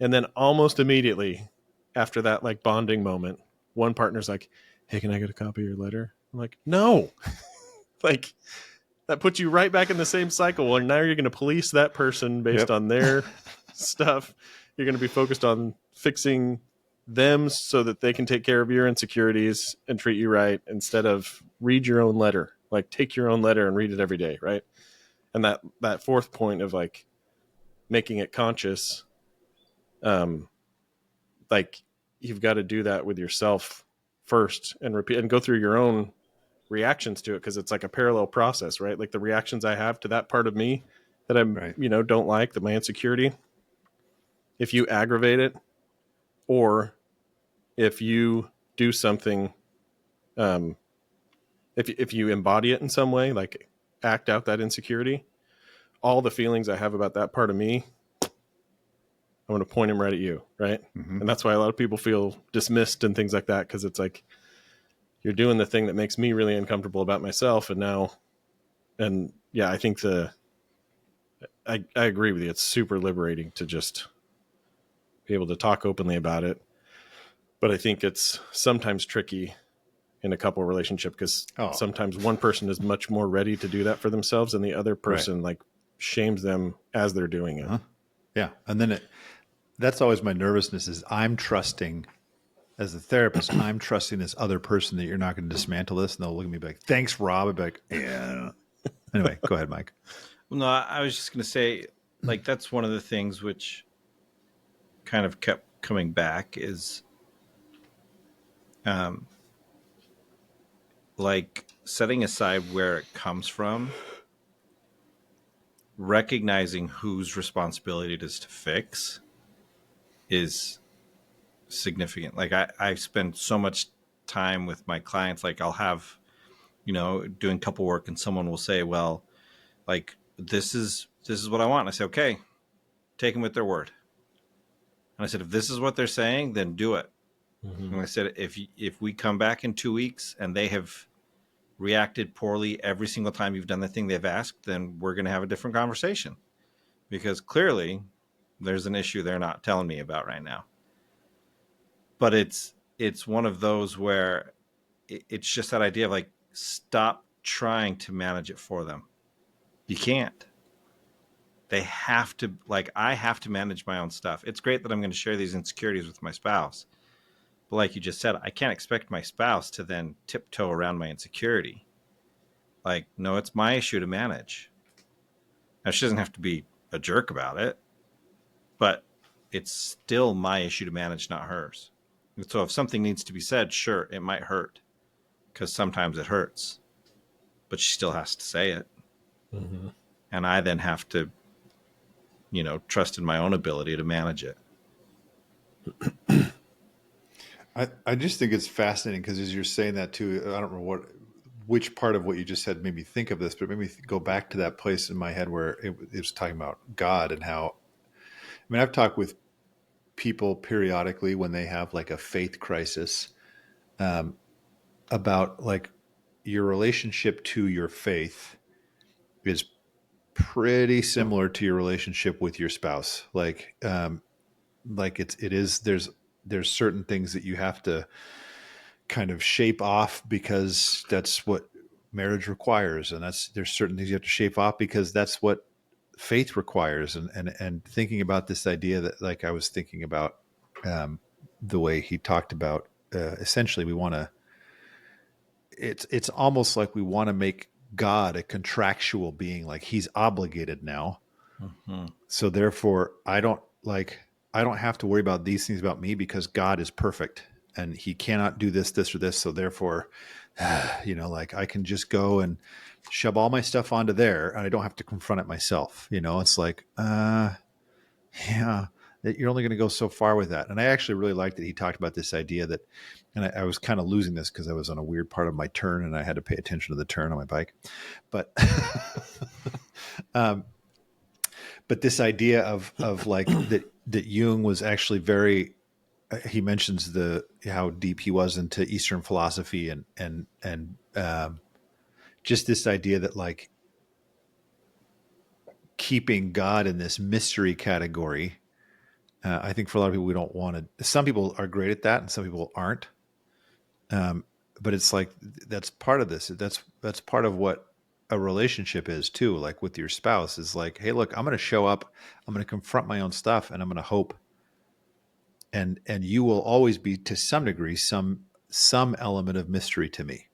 And then almost immediately after that, like bonding moment, one partner's like, hey, can I get a copy of your letter? I'm like, no, like that puts you right back in the same cycle where now you're going to police that person based on their stuff. You're going to be focused on fixing them so that they can take care of your insecurities and treat you right, instead of read your own letter. Like, take your own letter and read it every day, right? And that fourth point of like making it conscious, like you've got to do that with yourself first and repeat and go through your own reactions to it, because it's like a parallel process, right? Like the reactions I have to that part of me that I'm don't like, that my insecurity, if you aggravate it, or if you do something, if you embody it in some way, like act out that insecurity, all the feelings I have about that part of me, I'm going to point them right at you, right? And that's why a lot of people feel dismissed and things like that, because it's like, you're doing the thing that makes me really uncomfortable about myself. And yeah, I think I agree with you. It's super liberating to just be able to talk openly about it. But I think it's sometimes tricky in a couple relationship, because sometimes one person is much more ready to do that for themselves, and the other person like shames them as they're doing it. Yeah. And then that's always my nervousness, is I'm trusting, as a therapist, I'm trusting this other person that you're not going to dismantle this. And they'll look at me and be like, thanks, Rob. I'd be like, yeah. Anyway, go ahead, Mike. Well, no, I was just going to say, like, that's one of the things which kind of kept coming back is, like, setting aside where it comes from, recognizing whose responsibility it is to fix is significant. Like, I spend so much time with my clients. Like, I'll have, doing couple work, and someone will say, well, like, this is what I want. And I say, okay, take them with their word. And I said, if this is what they're saying, then do it. And I said, if we come back in 2 weeks and they have reacted poorly every single time you've done the thing they've asked, then we're going to have a different conversation, because clearly there's an issue they're not telling me about right now. But it's one of those where it's just that idea of like, stop trying to manage it for them. You can't. They have to, like, I have to manage my own stuff. It's great that I'm going to share these insecurities with my spouse, but like you just said, I can't expect my spouse to then tiptoe around my insecurity. Like, no, it's my issue to manage. Now, she doesn't have to be a jerk about it, but it's still my issue to manage, not hers. And so if something needs to be said, sure, it might hurt, because sometimes it hurts, but she still has to say it. And I then have to, trust in my own ability to manage it. I just think it's fascinating, because as you're saying that too, I don't remember which part of what you just said made me think of this, but it made me go back to that place in my head where it was talking about God and how, I've talked with people periodically when they have like a faith crisis, about like your relationship to your faith is pretty similar to your relationship with your spouse. Like there's certain things that you have to kind of shape off, because that's what marriage requires. And there's certain things you have to shape off because that's what faith requires. And thinking about this idea that, like, I was thinking about, the way he talked about, essentially it's almost like we want to make God a contractual being, like he's obligated now. So therefore I don't have to worry about these things about me, because God is perfect and he cannot do this, or this. So therefore, like I can just go and shove all my stuff onto there and I don't have to confront it myself. It's like, yeah, you're only going to go so far with that. And I actually really liked that he talked about this idea that, and I was kind of losing this because I was on a weird part of my turn and I had to pay attention to the turn on my bike. But, but this idea of like that Jung was actually very, he mentions how deep he was into Eastern philosophy and just this idea that like keeping God in this mystery category. I think for a lot of people, we don't want to. Some people are great at that, and some people aren't. But it's like that's part of this. That's part of what a relationship is too, like with your spouse, is like, hey, look, I'm going to show up, I'm going to confront my own stuff, and I'm going to hope, and you will always be, to some degree, some element of mystery to me.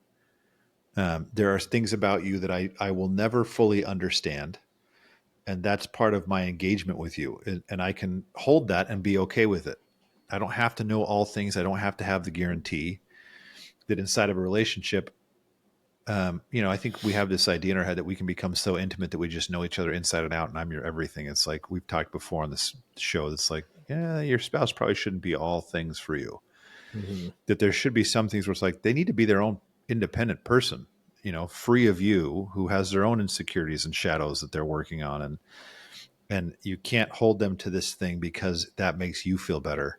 There are things about you that I will never fully understand, and that's part of my engagement with you, and I can hold that and be okay with it. I don't have to know all things. I don't have to have the guarantee that inside of a relationship, I think we have this idea in our head that we can become so intimate that we just know each other inside and out, and I'm your everything. It's like we've talked before on this show. It's like, yeah, your spouse probably shouldn't be all things for you. Mm-hmm. That there should be some things where it's like they need to be their own independent person, free of you, who has their own insecurities and shadows that they're working on, and you can't hold them to this thing because that makes you feel better.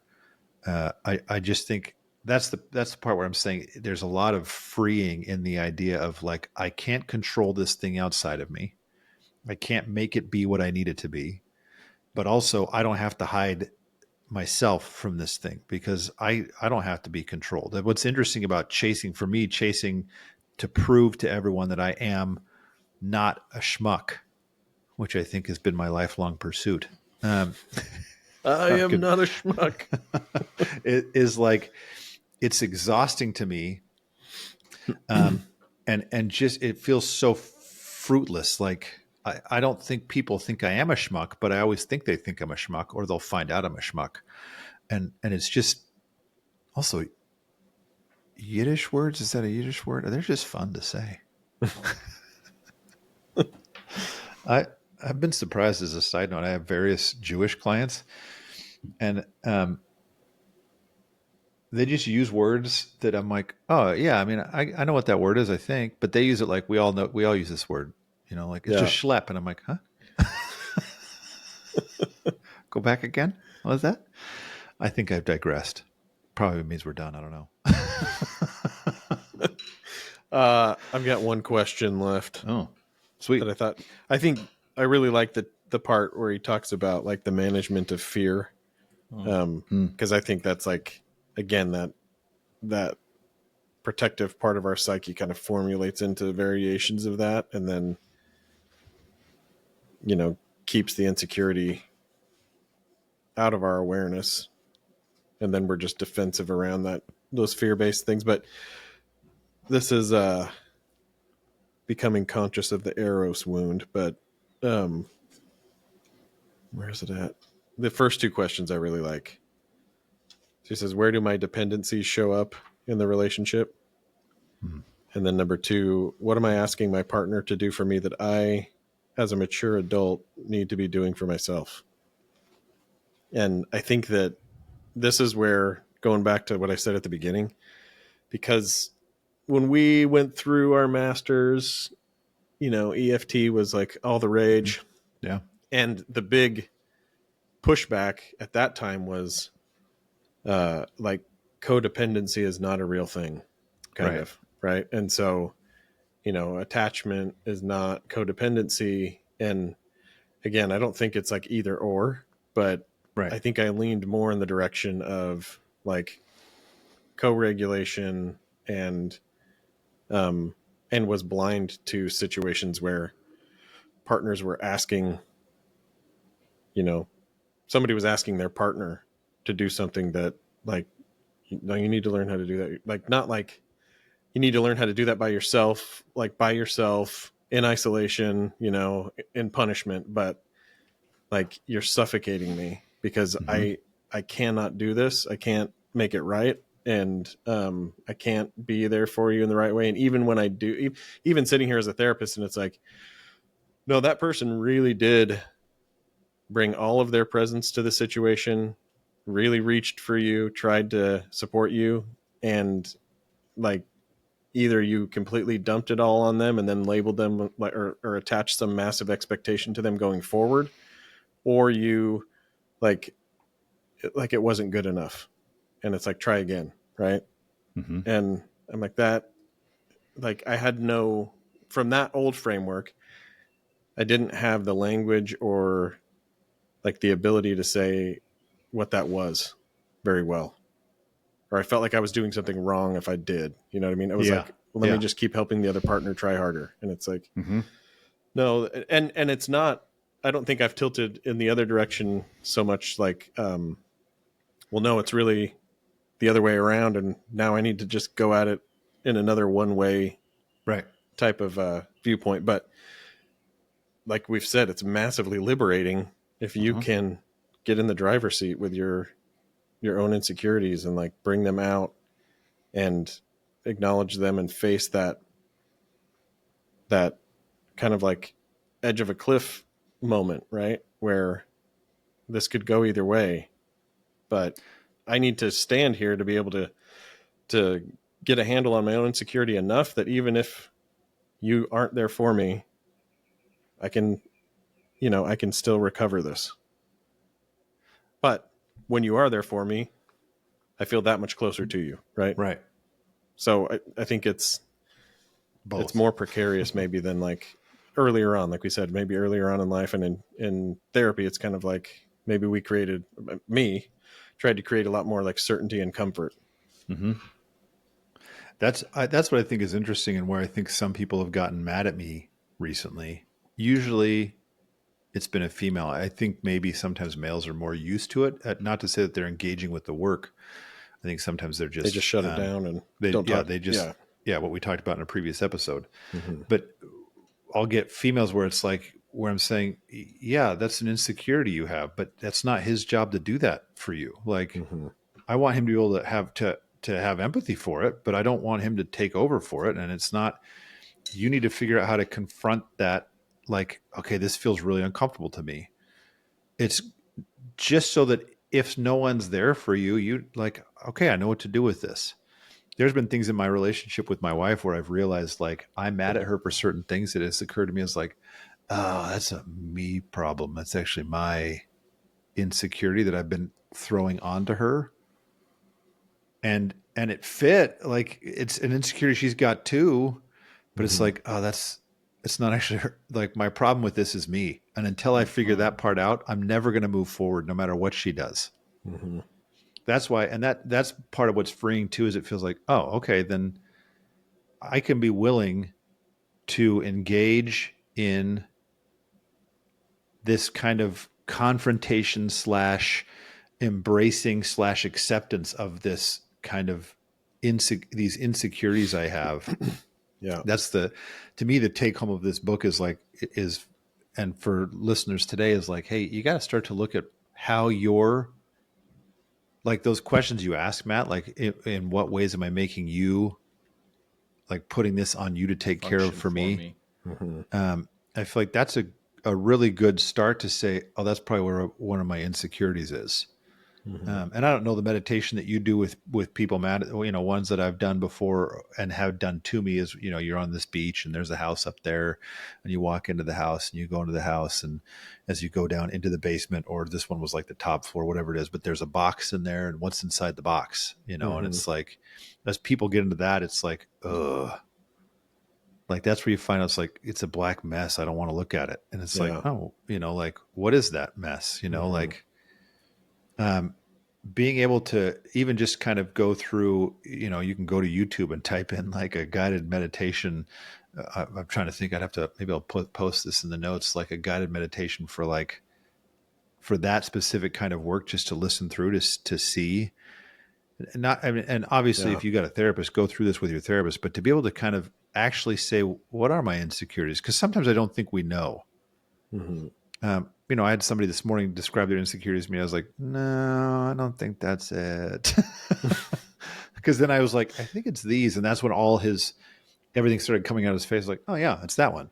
I just think that's the part where I'm saying there's a lot of freeing in the idea of like, I can't control this thing outside of me. I can't make it be what I need it to be, but also I don't have to hide myself from this thing because I don't have to be controlled. And what's interesting about chasing to prove to everyone that I am not a schmuck, which I think has been my lifelong pursuit. I am not a schmuck. It is like, it's exhausting to me. And just, it feels so fruitless. Like, I don't think people think I am a schmuck, but I always think they think I'm a schmuck, or they'll find out I'm a schmuck. And it's just also Yiddish words. Is that a Yiddish word? They're just fun to say. I've been surprised, as a side note. I have various Jewish clients, and they just use words that I'm like, oh yeah, I mean, I know what that word is, I think, but they use it like we all use this word, like it's just schlep, and I'm like, huh? Go back again? What was that? I think I've digressed. Probably means we're done. I don't know. I've got one question left. Oh, sweet. That I think I really like the part where he talks about like the management of fear. Because I think that's like, again, that protective part of our psyche kind of formulates into variations of that, and then keeps the insecurity out of our awareness, and then we're just defensive around those fear-based things. But this is becoming conscious of the Eros wound. But where is it at? The first two questions I really like. She says, where do my dependencies show up in the relationship? And then number two, what am I asking my partner to do for me that I, as a mature adult, need to be doing for myself? And I think that this is where, going back to what I said at the beginning, because when we went through our masters, EFT was like all the rage. Yeah. And the big pushback at that time was like codependency is not a real thing, kind of. Right. And so, attachment is not codependency. And again, I don't think it's like either or, but I think I leaned more in the direction of like co-regulation and was blind to situations where partners were asking, somebody was asking their partner to do something that like, no, you need to learn how to do that. Like, not like you need to learn how to do that by yourself, like by yourself in isolation, in punishment, but like you're suffocating me because I cannot do this. I can't make it right. And I can't be there for you in the right way. And even when I do, even sitting here as a therapist, and it's like, no, that person really did bring all of their presence to the situation, really reached for you, tried to support you. And like, either you completely dumped it all on them and then labeled them or attached some massive expectation to them going forward, or you like it wasn't good enough. And it's like, try again. Right. Mm-hmm. And I'm like that, like I had from that old framework, I didn't have the language or like the ability to say what that was very well. Or I felt like I was doing something wrong if I did. You know what I mean? It was like let me just keep helping the other partner try harder. And it's like, no. And it's not, I don't think I've tilted in the other direction so much like, well, no, it's really the other way around. And now I need to just go at it in another one way type of viewpoint. But like we've said, it's massively liberating if you can get in the driver's seat with your own insecurities and like bring them out and acknowledge them and face that kind of like edge of a cliff moment, right? Where this could go either way, but I need to stand here to be able to get a handle on my own insecurity enough that even if you aren't there for me, I can still recover this. But when you are there for me, I feel that much closer to you, right? Right. So I think it's both. It's more precarious maybe than like earlier on, like we said, maybe earlier on in life, and in therapy, it's kind of like maybe tried to create a lot more like certainty and comfort. That's what I think is interesting, and where I think some people have gotten mad at me recently. Usually it's been a female. I think maybe sometimes males are more used to it. Not to say that they're engaging with the work. I think sometimes they just shut it down and don't talk. What we talked about in a previous episode. But I'll get females where it's like, where I'm saying, yeah, that's an insecurity you have, but that's not his job to do that for you. Like, I want him to be able to have empathy for it, but I don't want him to take over for it. And it's not, you need to figure out how to confront that. Like, okay, this feels really uncomfortable to me. It's just so that if no one's there for you, you like, okay, I know what to do with this. There's been things in my relationship with my wife where I've realized like I'm mad at her for certain things that has occurred to me as like, oh, that's a me problem. That's actually my insecurity that I've been throwing onto her. And it fit, like it's an insecurity she's got too, but it's like, oh, it's not actually her. Like my problem with this is me. And until I figure that part out, I'm never going to move forward no matter what she does. That's why. And that's part of what's freeing too, is it feels like, oh, okay, then I can be willing to engage in this kind of confrontation / embracing / acceptance of this kind of these insecurities I have. Yeah. That's to me, the take home of this book is like, and for listeners today is like, hey, you got to start to look at how you're like those questions you ask, Matt, like in what ways am I making you like putting this on you to take care of for me? I feel like that's a really good start to say, oh, that's probably where one of my insecurities is. And I don't know the meditation that you do with people, Matt, ones that I've done before and have done to me is, you're on this beach and there's a house up there and you walk into the house and you go into the house, and as you go down into the basement, or this one was like the top floor, whatever it is, but there's a box in there and what's inside the box, and it's like, as people get into that, it's like, ugh. Like that's where you find out it's like, it's a black mess. I don't want to look at it. And it's like, oh, like, what is that mess? Like, being able to even just kind of go through, you can go to YouTube and type in like a guided meditation. I'm trying to think, maybe I'll post this in the notes, like a guided meditation for that specific kind of work, just to listen through to see. And obviously if you got a therapist, go through this with your therapist, but to be able to kind of actually say, what are my insecurities? Because sometimes I don't think we know. I had somebody this morning describe their insecurities to me. I was like, no, I don't think that's it. Because then I was like, I think it's these. And that's when everything started coming out of his face. Like, oh yeah, it's that one.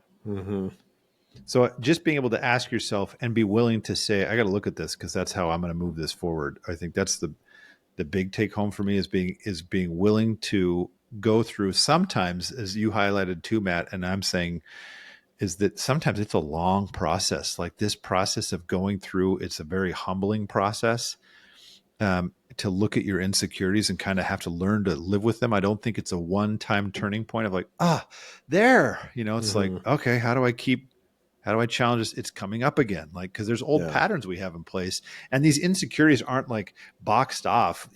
So just being able to ask yourself and be willing to say, I got to look at this because that's how I'm going to move this forward. I think that's the big take home for me is being willing to go through, sometimes, as you highlighted too, Matt, and I'm saying, is that sometimes it's a long process. Like this process of going through, it's a very humbling process to look at your insecurities and kind of have to learn to live with them. I don't think it's a one-time turning point of like, there, it's like, okay, how do I challenge this? It's coming up again. Like, cause there's old patterns we have in place, and these insecurities aren't like boxed off,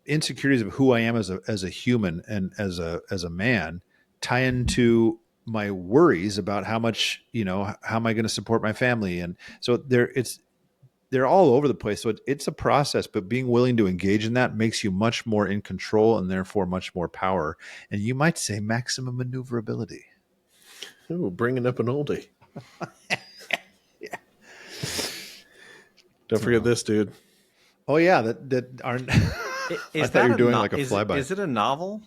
insecurities of who I am as a human and as a man tie into my worries about how much, how am I going to support my family? And so they're all over the place. So it's a process, but being willing to engage in that makes you much more in control and therefore much more power. And you might say maximum maneuverability. Ooh, bringing up an oldie. Yeah. Don't forget this, dude. Oh yeah, that aren't. Is I thought you were doing no- like a flyby. Is it a novel?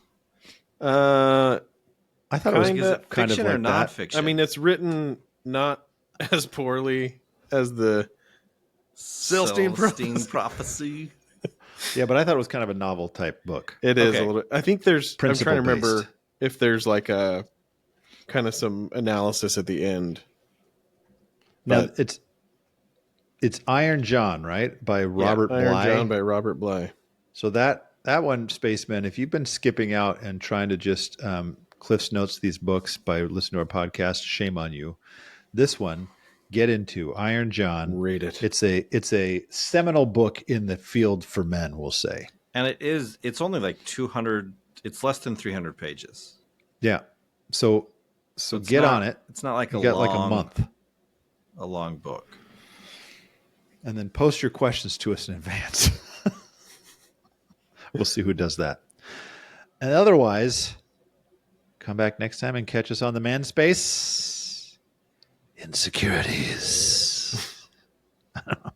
I thought it was Is it kind of fiction or like that. nonfiction? I mean, it's written not as poorly as the Celestine Prophecy. Yeah, but I thought it was kind of a novel type book. It is Okay. a little. I think there's. I'm trying to remember Principle-based. if there's like a kind of some analysis at the end. Now But- it's Iron John, right? By Robert Iron Bly. John by Robert Bly. So that one, Spacemen, if you've been skipping out and trying to just Cliff's Notes these books by listening to our podcast, shame on you. This one, get into Iron John. Read it. It's a seminal book in the field for men, we'll say. And it's only like 200, it's less than 300 pages. Yeah. So It's get not- on it. It's not like You got like a month. a long book. And then post your questions to us in advance. We'll see who does that. And otherwise, come back next time and catch us on the Manspace. Insecurities. I don't know.